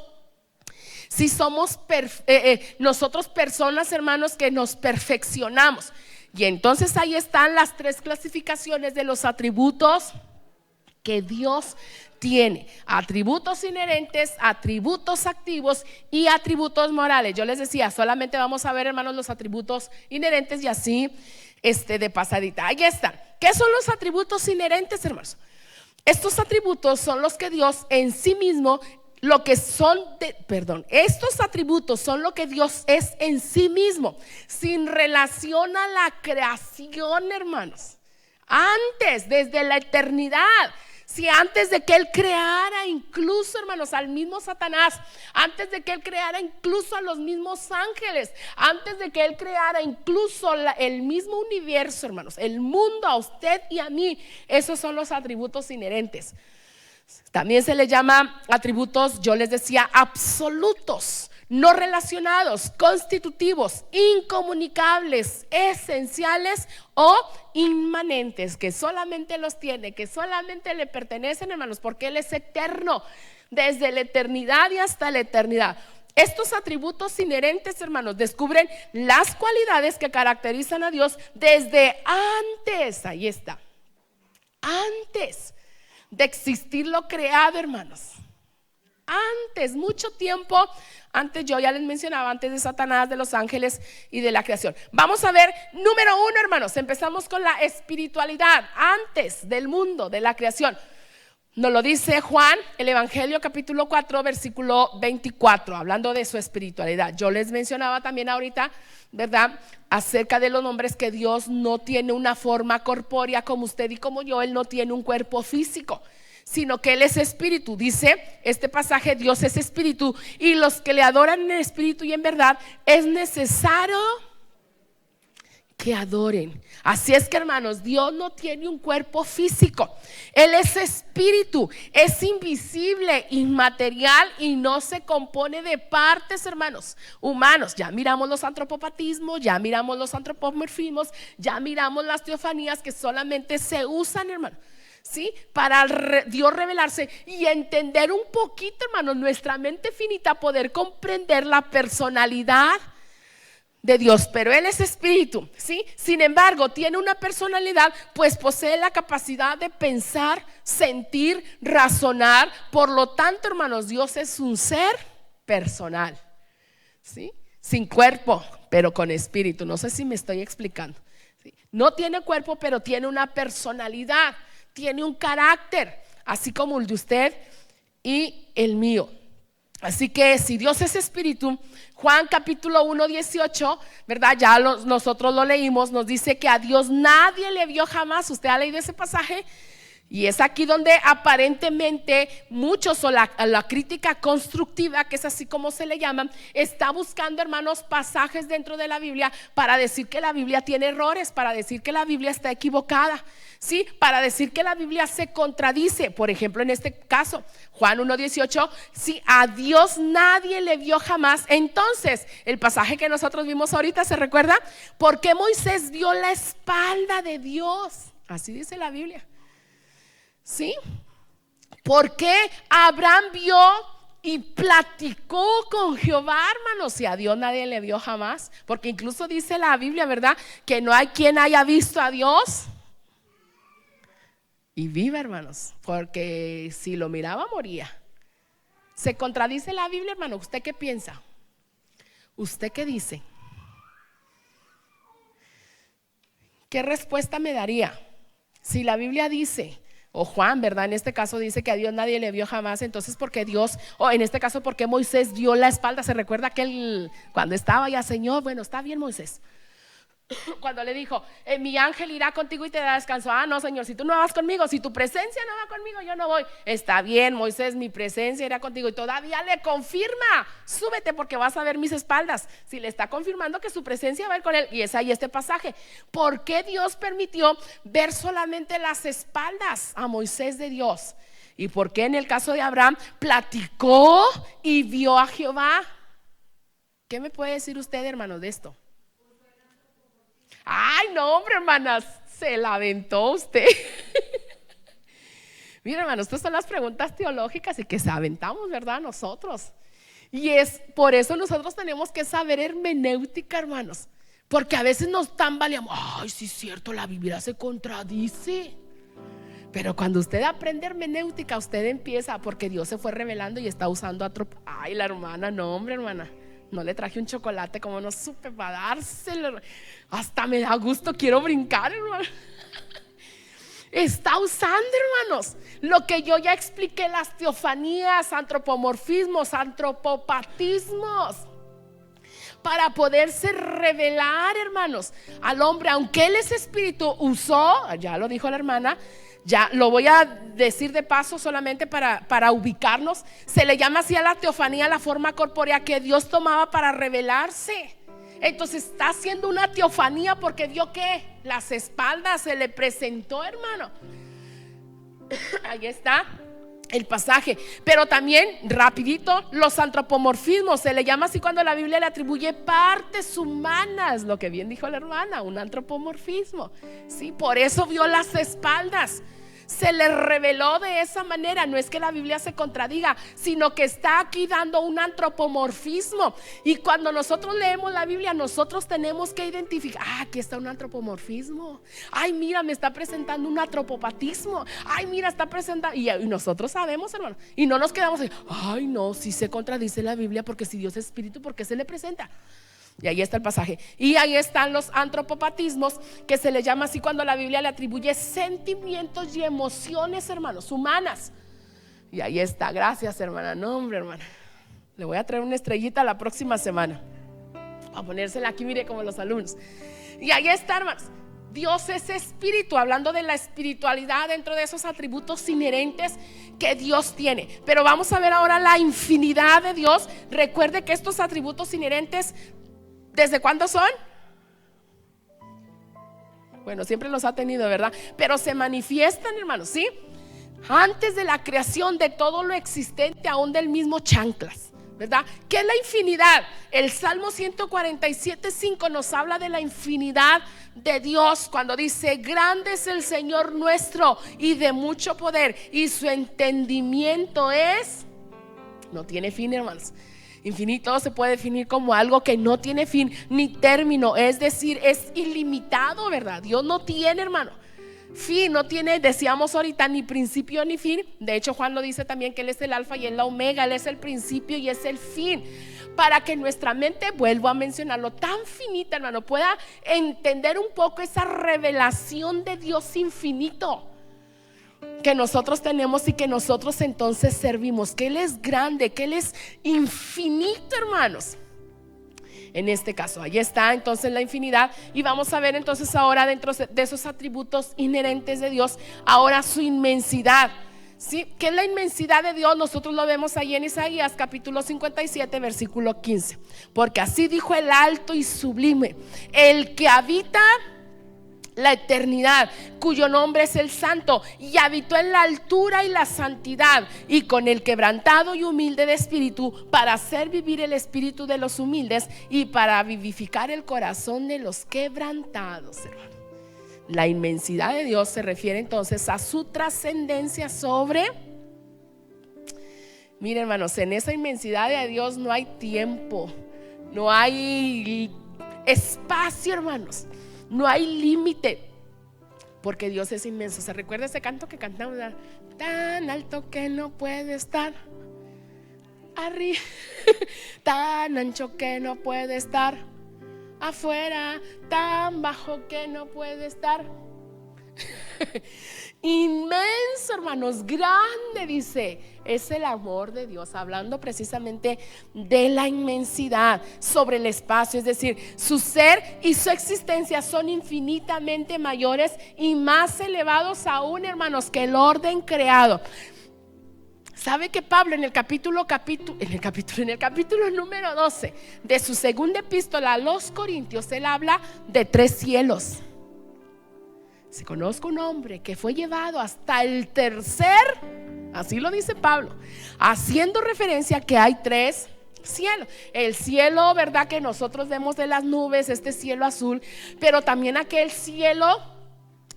nosotros personas, hermanos, que nos perfeccionamos. Y entonces ahí están las tres clasificaciones de los atributos que Dios tiene: atributos inherentes, atributos activos y atributos morales. Yo les decía, solamente vamos a ver, hermanos, los atributos inherentes y así de pasadita. Ahí están. ¿Qué son los atributos inherentes, hermanos? Estos atributos son los que Dios en sí mismo, estos atributos son lo que Dios es en sí mismo, sin relación a la creación, hermanos. Antes, desde la eternidad. Si antes de que él creara incluso, hermanos, al mismo Satanás, antes de que él creara incluso a los mismos ángeles, antes de que él creara incluso el mismo universo, hermanos, el mundo, a usted y a mí, esos son los atributos inherentes. También se le llama atributos, yo les decía, absolutos, no relacionados, constitutivos, incomunicables, esenciales o inmanentes, que solamente los tiene, que solamente le pertenecen, hermanos, porque él es eterno, desde la eternidad y hasta la eternidad. Estos atributos inherentes, hermanos, descubren las cualidades que caracterizan a Dios desde antes. Ahí está, antes de existir lo creado, hermanos. Antes, mucho tiempo antes, yo ya les mencionaba, antes de Satanás, de los ángeles y de la creación. Vamos a ver, número 1, hermanos, empezamos con la espiritualidad, antes del mundo, de la creación. Nos lo dice Juan, el Evangelio capítulo 4, versículo 24, hablando de su espiritualidad. Yo les mencionaba también ahorita, ¿verdad?, acerca de los nombres, que Dios no tiene una forma corpórea como usted y como yo. Él no tiene un cuerpo físico, sino que él es espíritu. Dice este pasaje: Dios es espíritu, y los que le adoran en espíritu y en verdad es necesario que adoren. Así es que, hermanos, Dios no tiene un cuerpo físico. Él es espíritu, es invisible, inmaterial y no se compone de partes, hermanos, humanos. Ya miramos los antropopatismos, ya miramos los antropomorfismos, ya miramos las teofanías, que solamente se usan, hermanos, ¿sí?, para Dios revelarse y entender un poquito, hermanos, nuestra mente finita, poder comprender la personalidad de Dios. Pero él es espíritu, ¿sí? Sin embargo, tiene una personalidad, pues posee la capacidad de pensar, sentir, razonar. Por lo tanto, hermanos, Dios es un ser personal, ¿sí?, sin cuerpo, pero con espíritu. No sé si me estoy explicando, ¿sí? No tiene cuerpo, pero tiene una personalidad, tiene un carácter, así como el de usted y el mío. Así que si Dios es espíritu, Juan capítulo 1, 18, ¿verdad? Ya nosotros lo leímos, nos dice que a Dios nadie le vio jamás. ¿Usted ha leído ese pasaje? Y es aquí donde aparentemente muchos, o la crítica constructiva, que es así como se le llama, está buscando, hermanos, pasajes dentro de la Biblia para decir que la Biblia tiene errores, para decir que la Biblia está equivocada, ¿sí? Para decir que la Biblia se contradice. Por ejemplo, en este caso, Juan 1:18, si a Dios nadie le vio jamás. Entonces, el pasaje que nosotros vimos ahorita, ¿se recuerda? ¿Por qué Moisés dio la espalda de Dios? Así dice la Biblia. ¿Sí? Porque Abraham vio y platicó con Jehová, hermanos, si a Dios nadie le vio jamás. Porque incluso dice la Biblia, ¿verdad?, que no hay quien haya visto a Dios y viva, hermanos, porque si lo miraba moría. ¿Se contradice la Biblia, hermano? ¿Usted qué piensa? ¿Usted qué dice? ¿Qué respuesta me daría? Si la Biblia dice, o Juan, ¿verdad?, en este caso dice que a Dios nadie le vio jamás, entonces ¿por qué Dios, o en este caso, por qué Moisés dio la espalda? ¿Se recuerda que cuando estaba ya, Señor, bueno, está bien, Moisés, cuando le dijo, mi ángel irá contigo y te da descanso? Ah, no, Señor, si tú no vas conmigo, si tu presencia no va conmigo, yo no voy. Está bien, Moisés, mi presencia irá contigo. Y todavía le confirma, súbete porque vas a ver mis espaldas. Si le está confirmando que su presencia va a ir con él. Y es ahí este pasaje. ¿Por qué Dios permitió ver solamente las espaldas a Moisés de Dios? ¿Y por qué en el caso de Abraham platicó y vio a Jehová? ¿Qué me puede decir usted, hermano, de esto? Ay, no, hombre, hermanas, se la aventó usted. Mira, hermanos, estas son las preguntas teológicas y que se aventamos, ¿verdad?, nosotros. Y es por eso nosotros tenemos que saber hermenéutica, hermanos, porque a veces nos tambaleamos. Ay, sí es cierto, la Biblia se contradice. Pero cuando usted aprende hermenéutica, usted empieza, porque Dios se fue revelando y está usando Ay, la hermana, no, hombre, hermana, no le traje un chocolate, como no supe para dárselo. Hasta me da gusto, quiero brincar, hermano. Está usando, hermanos, lo que yo ya expliqué: las teofanías, antropomorfismos, antropopatismos, para poderse revelar, hermanos, al hombre. Aunque él es espíritu, usó, ya lo dijo la hermana, ya lo voy a decir de paso solamente para ubicarnos. Se le llama así a la teofanía, la forma corpórea que Dios tomaba para revelarse. Entonces está haciendo una teofanía porque vio que las espaldas se le presentó, hermano. Ahí está el pasaje. Pero también, rapidito, los antropomorfismos. Se le llama así cuando la Biblia le atribuye partes humanas, lo que bien dijo la hermana, un antropomorfismo. Sí, por eso vio las espaldas. Se le reveló de esa manera. No es que la Biblia se contradiga, sino que está aquí dando un antropomorfismo. Y cuando nosotros leemos la Biblia, nosotros tenemos que identificar: aquí está un antropomorfismo. Ay, mira, me está presentando un antropopatismo. Ay, mira, está presentando. Y nosotros sabemos, hermano, y no nos quedamos ahí. Ay, no, si se contradice la Biblia, porque si Dios es espíritu, ¿por qué se le presenta? Y ahí está el pasaje. Y ahí están los antropopatismos, que se les llama así cuando la Biblia le atribuye sentimientos y emociones, hermanos, humanas. Y ahí está, gracias, hermana. No, hombre, hermana, le voy a traer una estrellita la próxima semana a ponérsela aquí, mire, como los alumnos. Y ahí está, hermanos. Dios es espíritu, hablando de la espiritualidad dentro de esos atributos inherentes que Dios tiene. Pero vamos a ver ahora la infinidad de Dios. Recuerde que estos atributos inherentes, ¿desde cuándo son? Bueno, siempre los ha tenido, ¿verdad? Pero se manifiestan, hermanos, ¿sí? Antes de la creación de todo lo existente, aún del mismo chanclas, ¿verdad? ¿Qué es la infinidad? El Salmo 147:5 nos habla de la infinidad de Dios cuando dice: grande es el Señor nuestro y de mucho poder, y su entendimiento no tiene fin, hermanos. Infinito se puede definir como algo que no tiene fin ni término, es decir, es ilimitado, ¿verdad? Dios no tiene, hermano, fin, no tiene, decíamos ahorita, ni principio ni fin. De hecho, Juan lo dice también, que Él es el alfa y la omega, Él es el principio y es el fin. Para que nuestra mente, vuelvo a mencionarlo, tan finita, hermano, pueda entender un poco esa revelación de Dios infinito que nosotros tenemos y que nosotros entonces servimos, que Él es grande, que Él es infinito, hermanos. En este caso, ahí está entonces la infinidad. Y vamos a ver entonces ahora dentro de esos atributos inherentes de Dios, ahora su inmensidad. ¿Sí? ¿Qué es la inmensidad de Dios? Nosotros lo vemos ahí en Isaías capítulo 57 versículo 15. Porque así dijo el alto y sublime, el que habita la eternidad, cuyo nombre es el Santo, y habitó en la altura y la santidad, y con el quebrantado y humilde de espíritu, para hacer vivir el espíritu de los humildes y para vivificar el corazón de los quebrantados, hermano. La inmensidad de Dios se refiere entonces a su trascendencia sobre. Miren, hermanos, en esa inmensidad de Dios no hay tiempo, no hay espacio, hermanos. No hay límite, porque Dios es inmenso. ¿Se recuerda ese canto que cantamos? Tan alto que no puede estar arriba, tan ancho que no puede estar afuera, tan bajo que no puede estar. Inmenso, hermanos, grande, dice. Es el amor de Dios, hablando precisamente de la inmensidad sobre el espacio. Es decir, su ser y su existencia son infinitamente mayores y más elevados aún, hermanos, que el orden creado. ¿Sabe que Pablo en el capítulo número 12 de su segunda epístola a los Corintios, él habla de 3 cielos? Si conozco un hombre que fue llevado hasta el tercer, así lo dice Pablo, haciendo referencia a que hay 3 cielos. El cielo, verdad, que nosotros vemos de las nubes, este cielo azul, pero también aquel cielo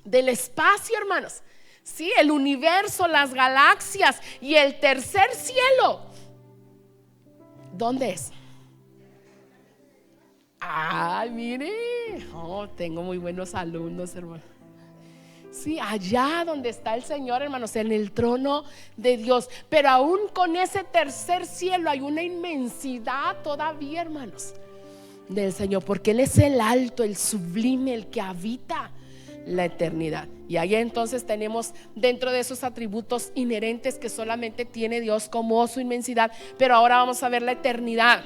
del espacio, hermanos. Sí, el universo, las galaxias. Y el tercer cielo, ¿dónde es? Ay, mire, tengo muy buenos alumnos, hermano. Sí, allá donde está el Señor, hermanos, en el trono de Dios. Pero aún con ese tercer cielo hay una inmensidad todavía, hermanos, del Señor, porque Él es el alto, el sublime, el que habita la eternidad. Y ahí entonces tenemos dentro de esos atributos inherentes que solamente tiene Dios, como su inmensidad. Pero ahora vamos a ver la eternidad.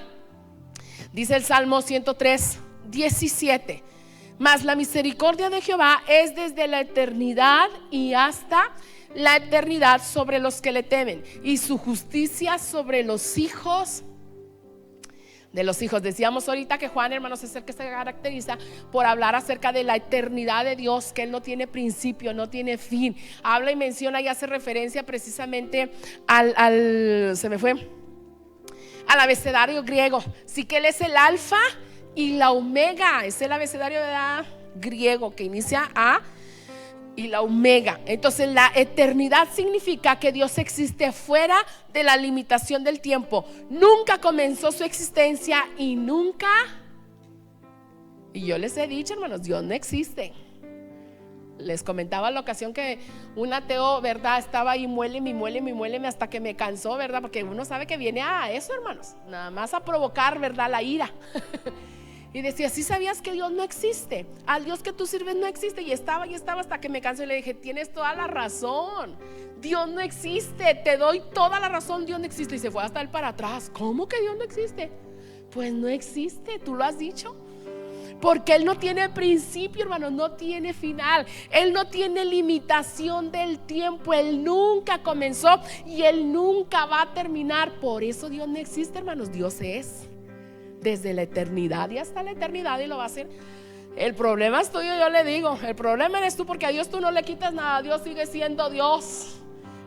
Dice el Salmo 103, 17: mas la misericordia de Jehová es desde la eternidad y hasta la eternidad sobre los que le temen, y su justicia sobre los hijos de los hijos. Decíamos ahorita que Juan, hermanos, es el que se caracteriza por hablar acerca de la eternidad de Dios, que Él no tiene principio, no tiene fin. Habla y menciona y hace referencia precisamente al al abecedario griego. Sí, que Él es el alfa y la omega, es el abecedario griego que inicia A y la omega. Entonces la eternidad significa que Dios existe fuera de la limitación del tiempo. Nunca comenzó su existencia y nunca. Y yo les he dicho, hermanos, Dios no existe. Les comentaba la ocasión que un ateo, verdad, estaba ahí, muéleme hasta que me cansó, verdad, porque uno sabe que viene a eso, hermanos, nada más a provocar, verdad, la ira. Y decía, ¿sí sabías que Dios no existe? Al Dios que tú sirves no existe. Y estaba hasta que me cansó y le dije, tienes toda la razón, Dios no existe, te doy toda la razón, Dios no existe. Y se fue hasta él para atrás. ¿Cómo que Dios no existe? Pues no existe, tú lo has dicho. Porque Él no tiene principio, hermanos, no tiene final. Él no tiene limitación del tiempo. Él nunca comenzó y Él nunca va a terminar. Por eso Dios no existe, hermanos. Dios es desde la eternidad y hasta la eternidad, y lo va a hacer. El problema es tuyo, yo le digo. El problema eres tú, porque a Dios tú no le quitas nada. Dios sigue siendo Dios.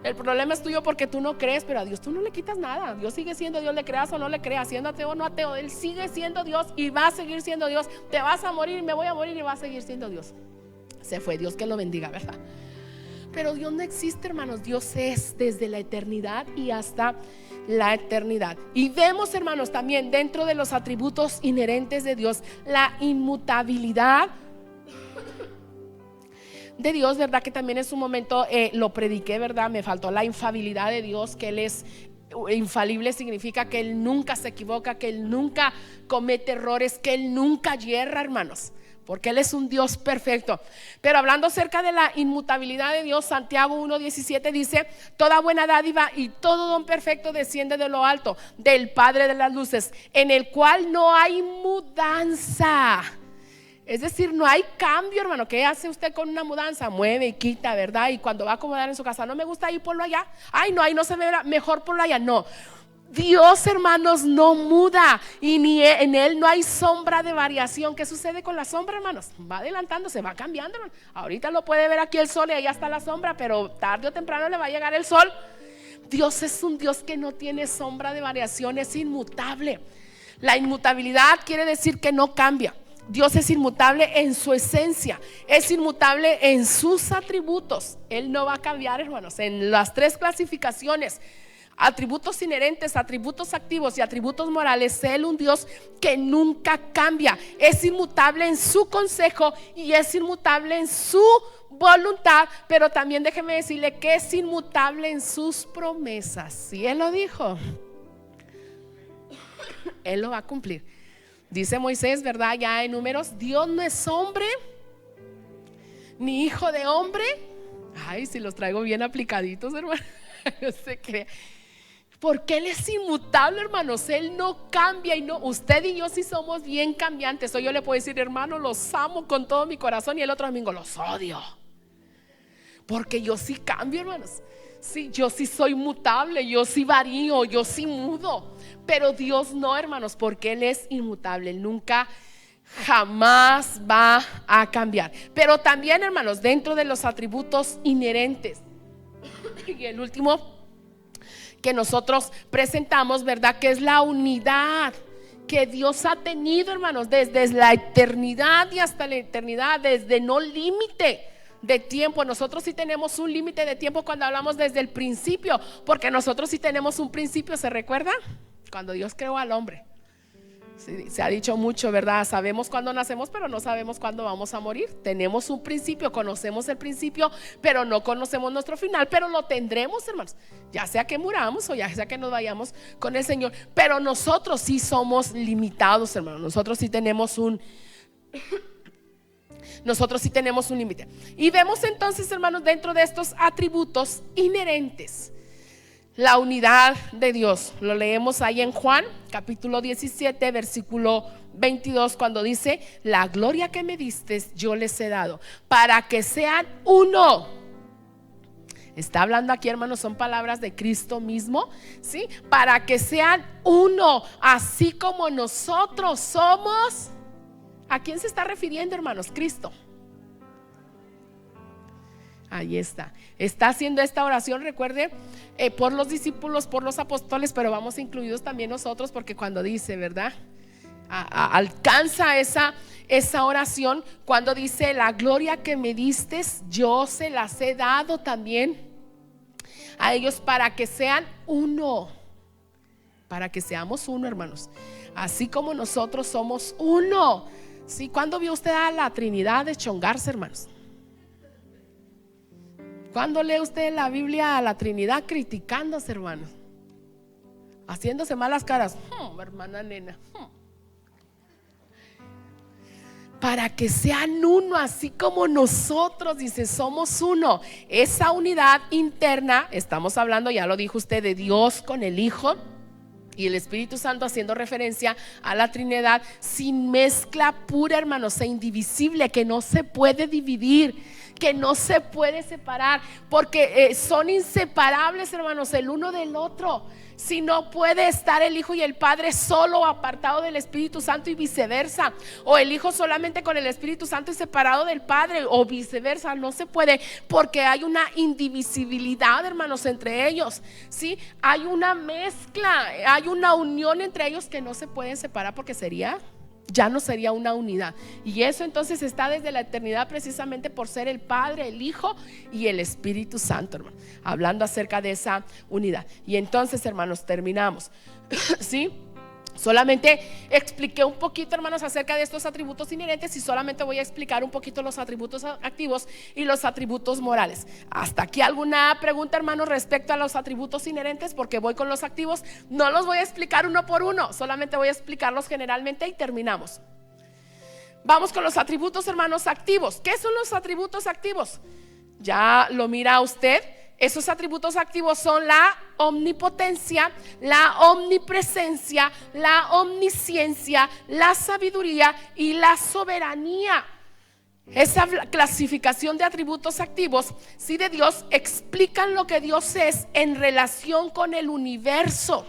El problema es tuyo porque tú no crees, pero a Dios tú no le quitas nada. Dios sigue siendo Dios, le creas o no le creas, siendo ateo o no ateo. Él sigue siendo Dios y va a seguir siendo Dios. Te vas a morir, me voy a morir y va a seguir siendo Dios. Se fue, Dios que lo bendiga, ¿verdad? Pero Dios no existe, hermanos. Dios es desde la eternidad y hasta la eternidad. Y vemos, hermanos, también dentro de los atributos inherentes de Dios, la inmutabilidad de Dios, ¿verdad? Que también en su momento lo prediqué, ¿verdad? Me faltó la infalibilidad de Dios, que Él es infalible, significa que Él nunca se equivoca, que Él nunca comete errores, que Él nunca yerra, hermanos. porque Él es un Dios perfecto. Pero hablando acerca de la inmutabilidad de Dios, Santiago 1:17 dice: toda buena dádiva y todo don perfecto desciende de lo alto, del Padre de las luces, en el cual no hay mudanza. Es decir, no hay cambio, hermano. ¿Qué hace usted con una mudanza? Mueve y quita, ¿verdad? Y cuando va a acomodar en su casa, no me gusta ahí, ponlo allá. Ay, no, ahí no se ve, mejor ponlo allá. No. Dios, hermanos, no muda, y ni en Él no hay sombra de variación. ¿Qué sucede con la sombra, hermanos? Va adelantándose, va cambiando, hermano. Ahorita lo puede ver aquí el sol y allá está la sombra, pero tarde o temprano le va a llegar el sol. Dios es un Dios que no tiene sombra de variación, es inmutable. La inmutabilidad quiere decir que no cambia. Dios es inmutable en su esencia, es inmutable en sus atributos. Él no va a cambiar, hermanos, en las tres clasificaciones: atributos inherentes, atributos activos y atributos morales. Él, un Dios que nunca cambia, es inmutable en su consejo y es inmutable en su voluntad. Pero también déjeme decirle que es inmutable en sus promesas. Si Él lo dijo, Él lo va a cumplir. Dice Moisés, ¿verdad? Ya en Números: Dios no es hombre ni hijo de hombre. Ay, si los traigo bien aplicaditos, hermano. No se crea. Porque Él es inmutable, hermanos. Él no cambia. Y no, usted y yo sí somos bien cambiantes. Hoy yo le puedo decir: hermano, los amo con todo mi corazón, y el otro domingo los odio. Porque yo sí cambio, hermanos. Sí, yo sí soy mutable, yo sí varío, yo sí mudo. Pero Dios no, hermanos, porque Él es inmutable. Él nunca, jamás va a cambiar. Pero también, hermanos, dentro de los atributos inherentes, y el último que nosotros presentamos, ¿verdad? Que es la unidad que Dios ha tenido, hermanos, desde la eternidad y hasta la eternidad, desde no límite de tiempo. Nosotros sí tenemos un límite de tiempo cuando hablamos desde el principio, porque nosotros sí tenemos un principio. ¿Se recuerda? Cuando Dios creó al hombre, sí, se ha dicho mucho, ¿verdad? Sabemos cuándo nacemos, pero no sabemos cuándo vamos a morir. Tenemos un principio, conocemos el principio, pero no conocemos nuestro final. Pero lo tendremos, hermanos, ya sea que muramos o ya sea que nos vayamos con el Señor. Pero nosotros sí somos limitados, hermanos. Nosotros sí tenemos un límite. Y vemos entonces, hermanos, dentro de estos atributos inherentes, la unidad de Dios. Lo leemos ahí en Juan capítulo 17 versículo 22, cuando dice: la gloria que me diste yo les he dado, para que sean uno. Está hablando aquí, hermanos, son palabras de Cristo mismo, ¿sí? Para que sean uno, así como nosotros somos. ¿A quién se está refiriendo, hermanos? Cristo. Ahí está. Está haciendo esta oración, recuerde, por los discípulos, por los apóstoles, pero vamos incluidos también nosotros, porque cuando dice, ¿verdad? Alcanza esa oración cuando dice: la gloria que me diste yo se las he dado también a ellos, para que sean uno. Para que seamos uno, hermanos, así como nosotros somos uno. ¿Sí? ¿Cuándo vio usted a la Trinidad deschongarse, hermanos? ¿Cuándo lee usted en la Biblia a la Trinidad criticándose, hermanos? Haciéndose malas caras. Hermana nena. Para que sean uno, así como nosotros, dice, somos uno. Esa unidad interna, estamos hablando, ya lo dijo usted, de Dios con el Hijo y el Espíritu Santo, haciendo referencia a la Trinidad, sin mezcla, pura, hermanos, e indivisible, que no se puede dividir, que no se puede separar, porque son inseparables, hermanos, el uno del otro. Si no puede estar el Hijo y el Padre solo, apartado del Espíritu Santo, y viceversa, o el Hijo solamente con el Espíritu Santo y separado del Padre, o viceversa, no se puede, porque hay una indivisibilidad, hermanos, entre ellos. ¿Sí? Hay una mezcla, hay una unión entre ellos que no se pueden separar, porque ya no sería una unidad. Y eso entonces está desde la eternidad, precisamente por ser el Padre, el Hijo y el Espíritu Santo, hermano, hablando acerca de esa unidad. Y entonces, hermanos, terminamos. ¿Sí? Solamente expliqué un poquito, hermanos, acerca de estos atributos inherentes, y solamente voy a explicar un poquito los atributos activos y los atributos morales. ¿Hasta aquí alguna pregunta, hermanos, respecto a los atributos inherentes? Porque voy con los activos. No los voy a explicar uno por uno, solamente voy a explicarlos generalmente y terminamos. Vamos con los atributos, hermanos, activos. ¿Qué son los atributos activos? Ya lo mira usted. Esos atributos activos son la omnipotencia, la omnipresencia, la omnisciencia, la sabiduría y la soberanía. Esa clasificación de atributos activos, sí, de Dios, explican lo que Dios es en relación con el universo.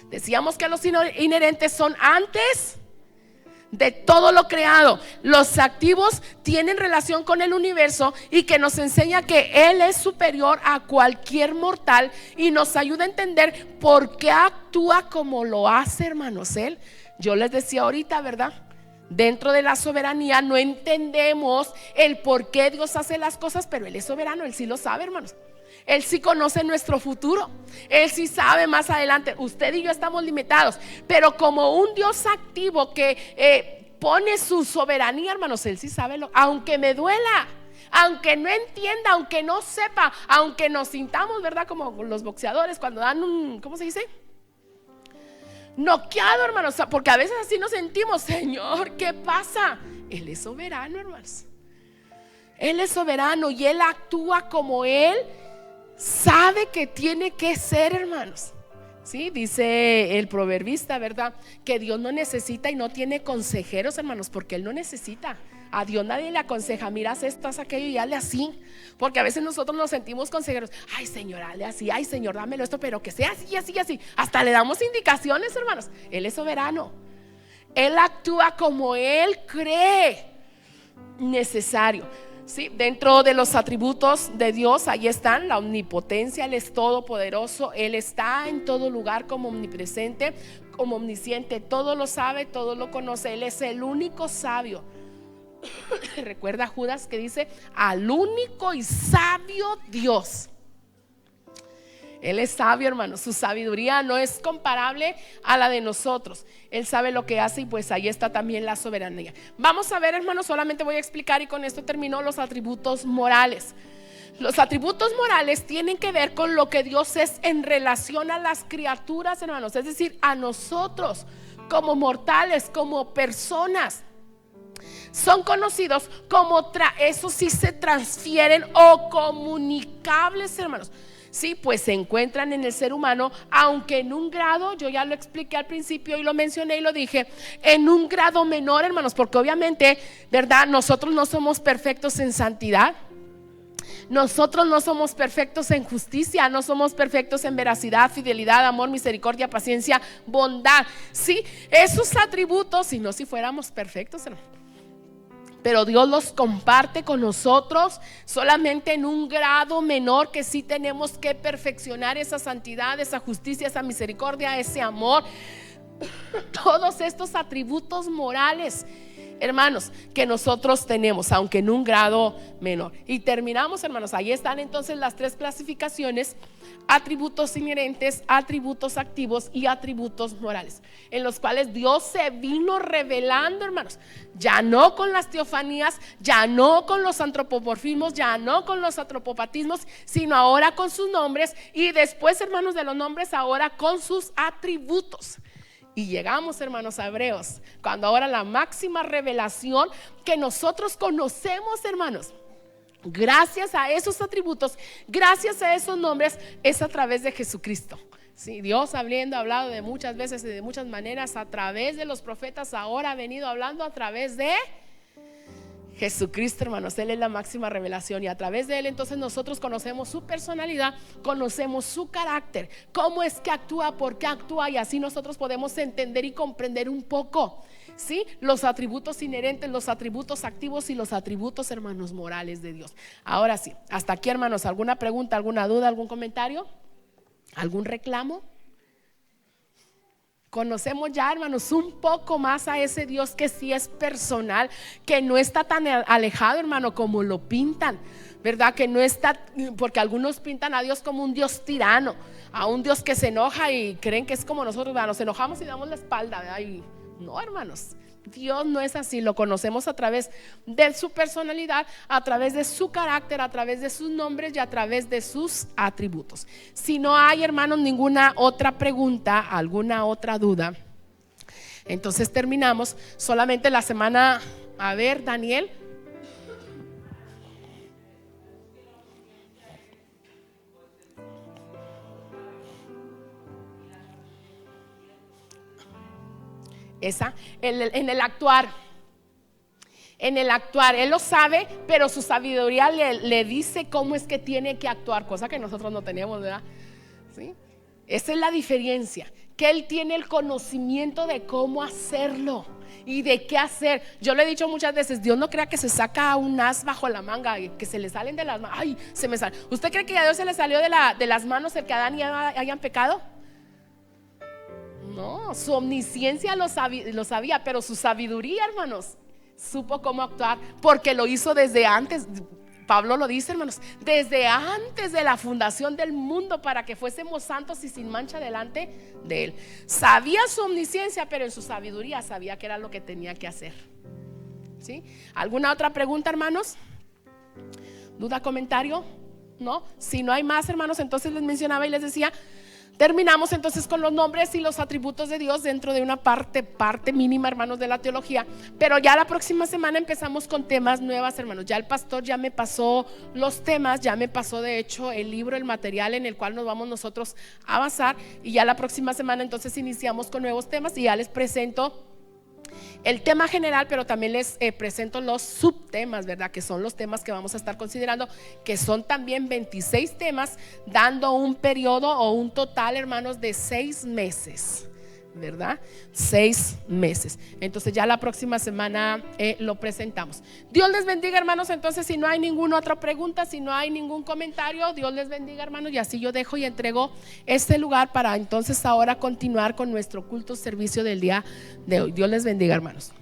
Decíamos que los inherentes son antes de todo lo creado. Los activos tienen relación con el universo y que nos enseña que Él es superior a cualquier mortal y nos ayuda a entender por qué actúa como lo hace, hermanos. Él, yo les decía ahorita, ¿verdad? Dentro de la soberanía no entendemos el por qué Dios hace las cosas, pero Él es soberano, Él sí lo sabe, hermanos. Él sí conoce nuestro futuro, Él sí sabe más adelante. Usted y yo estamos limitados, pero como un Dios activo que pone su soberanía, hermanos, Él sí sabe aunque me duela, aunque no entienda, aunque no sepa, aunque nos sintamos, ¿verdad? Como los boxeadores cuando dan un, ¿cómo se dice? Noqueado, hermanos, porque a veces así nos sentimos. Señor, ¿qué pasa? Él es soberano, hermanos. Él es soberano y Él actúa como Él sabe que tiene que ser, hermanos. Sí, dice el proverbista, ¿verdad? Que Dios no necesita y no tiene consejeros, hermanos, porque Él no necesita. A Dios nadie le aconseja, mira, haz esto, haz aquello y hazle así. Porque a veces nosotros nos sentimos consejeros. Ay, Señor, hazle así, ay, Señor, dámelo esto, pero que sea así, así, así. Hasta le damos indicaciones, hermanos. Él es soberano. Él actúa como Él cree necesario. Sí, dentro de los atributos de Dios, ahí están la omnipotencia. Él es todopoderoso, Él está en todo lugar como omnipresente, como omnisciente, todo lo sabe, todo lo conoce. Él es el único sabio. Recuerda Judas que dice al único y sabio Dios. Él es sabio, hermano. Su sabiduría no es comparable a la de nosotros. Él sabe lo que hace y pues ahí está también la soberanía. Vamos a ver, hermano, solamente voy a explicar y con esto termino los atributos morales. Los atributos morales tienen que ver con lo que Dios es en relación a las criaturas, hermanos. Es decir, a nosotros como mortales, como personas. Son conocidos como, eso sí se transfieren o comunicables, hermanos. Sí, pues se encuentran en el ser humano, aunque en un grado, yo ya lo expliqué al principio y lo mencioné y lo dije, en un grado menor, hermanos, porque obviamente, ¿verdad? Nosotros no somos perfectos en santidad. Nosotros no somos perfectos en justicia, no somos perfectos en veracidad, fidelidad, amor, misericordia, paciencia, bondad. Sí, esos atributos, si no, si fuéramos perfectos, hermanos. Pero Dios los comparte con nosotros solamente en un grado menor, que sí tenemos que perfeccionar esa santidad, esa justicia, esa misericordia, ese amor. Todos estos atributos morales, hermanos, que nosotros tenemos, aunque en un grado menor. Y terminamos, hermanos, ahí están entonces las tres clasificaciones: atributos inherentes, atributos activos y atributos morales, en los cuales Dios se vino revelando, hermanos. Ya no con las teofanías, ya no con los antropomorfismos, ya no con los antropopatismos, sino ahora con sus nombres y después, hermanos, de los nombres, ahora con sus atributos. Y llegamos, hermanos, a Hebreos, cuando ahora la máxima revelación que nosotros conocemos, hermanos, gracias a esos atributos, gracias a esos nombres, es a través de Jesucristo. Sí, Dios habiendo hablado de muchas veces y de muchas maneras a través de los profetas, ahora ha venido hablando a través de Jesucristo, hermanos. Él es la máxima revelación y a través de Él entonces nosotros conocemos su personalidad, conocemos su carácter, cómo es que actúa, por qué actúa, y así nosotros podemos entender y comprender un poco, ¿sí?, los atributos inherentes, los atributos activos y los atributos, hermanos, morales de Dios. Ahora sí, hasta aquí, hermanos. ¿Alguna pregunta, alguna duda, algún comentario, algún reclamo? Conocemos ya, hermanos, un poco más a ese Dios que sí es personal, que no está tan alejado, hermano, como lo pintan, ¿verdad? Que no está, porque algunos pintan a Dios como un Dios tirano, a un Dios que se enoja y creen que es como nosotros, ¿verdad? Nos enojamos y damos la espalda, ¿verdad? Y no, hermanos, Dios no es así. Lo conocemos a través de su personalidad, a través de su carácter, a través de sus nombres y a través de sus atributos. Si no hay, hermanos, ninguna otra pregunta, alguna otra duda, Entonces terminamos solamente la semana, a ver, Daniel. Esa, en el actuar. En el actuar, él lo sabe, pero su sabiduría le dice cómo es que tiene que actuar, cosa que nosotros no tenemos, ¿verdad? ¿Sí? Esa es la diferencia, que él tiene el conocimiento de cómo hacerlo y de qué hacer. Yo le he dicho muchas veces, Dios no crea que se saca un as bajo la manga, que se le salen de las manos. Ay, se me sale. ¿Usted cree que a Dios se le salió de las manos el que Adán y Eva hayan pecado? No, su omnisciencia lo sabía, pero su sabiduría, hermanos, supo cómo actuar, porque lo hizo desde antes. Pablo lo dice, hermanos, desde antes de la fundación del mundo, para que fuésemos santos y sin mancha delante de él. Sabía su omnisciencia, pero en su sabiduría sabía que era lo que tenía que hacer. ¿Sí? ¿Alguna otra pregunta, hermanos? ¿Duda, comentario? ¿No? Si no hay más, hermanos, entonces les mencionaba y les decía, terminamos entonces con los nombres y los atributos de Dios dentro de una parte mínima, hermanos, de la teología. Pero ya la próxima semana empezamos con temas nuevos, hermanos. Ya el pastor ya me pasó los temas, ya me pasó de hecho el libro, el material en el cual nos vamos nosotros a basar. Y ya la próxima semana entonces iniciamos con nuevos temas y ya les presento el tema general, pero también les presento los subtemas, ¿verdad? Que son los temas que vamos a estar considerando, que son también 26 temas, dando un periodo o un total, hermanos, de 6 meses, ¿verdad? 6 meses. Entonces ya la próxima semana lo presentamos. Dios les bendiga, hermanos. Entonces, si no hay ninguna otra pregunta, si no hay ningún comentario, Dios les bendiga, hermanos. Y así yo dejo y entrego este lugar para entonces ahora continuar con nuestro culto servicio del día de hoy. Dios les bendiga, hermanos.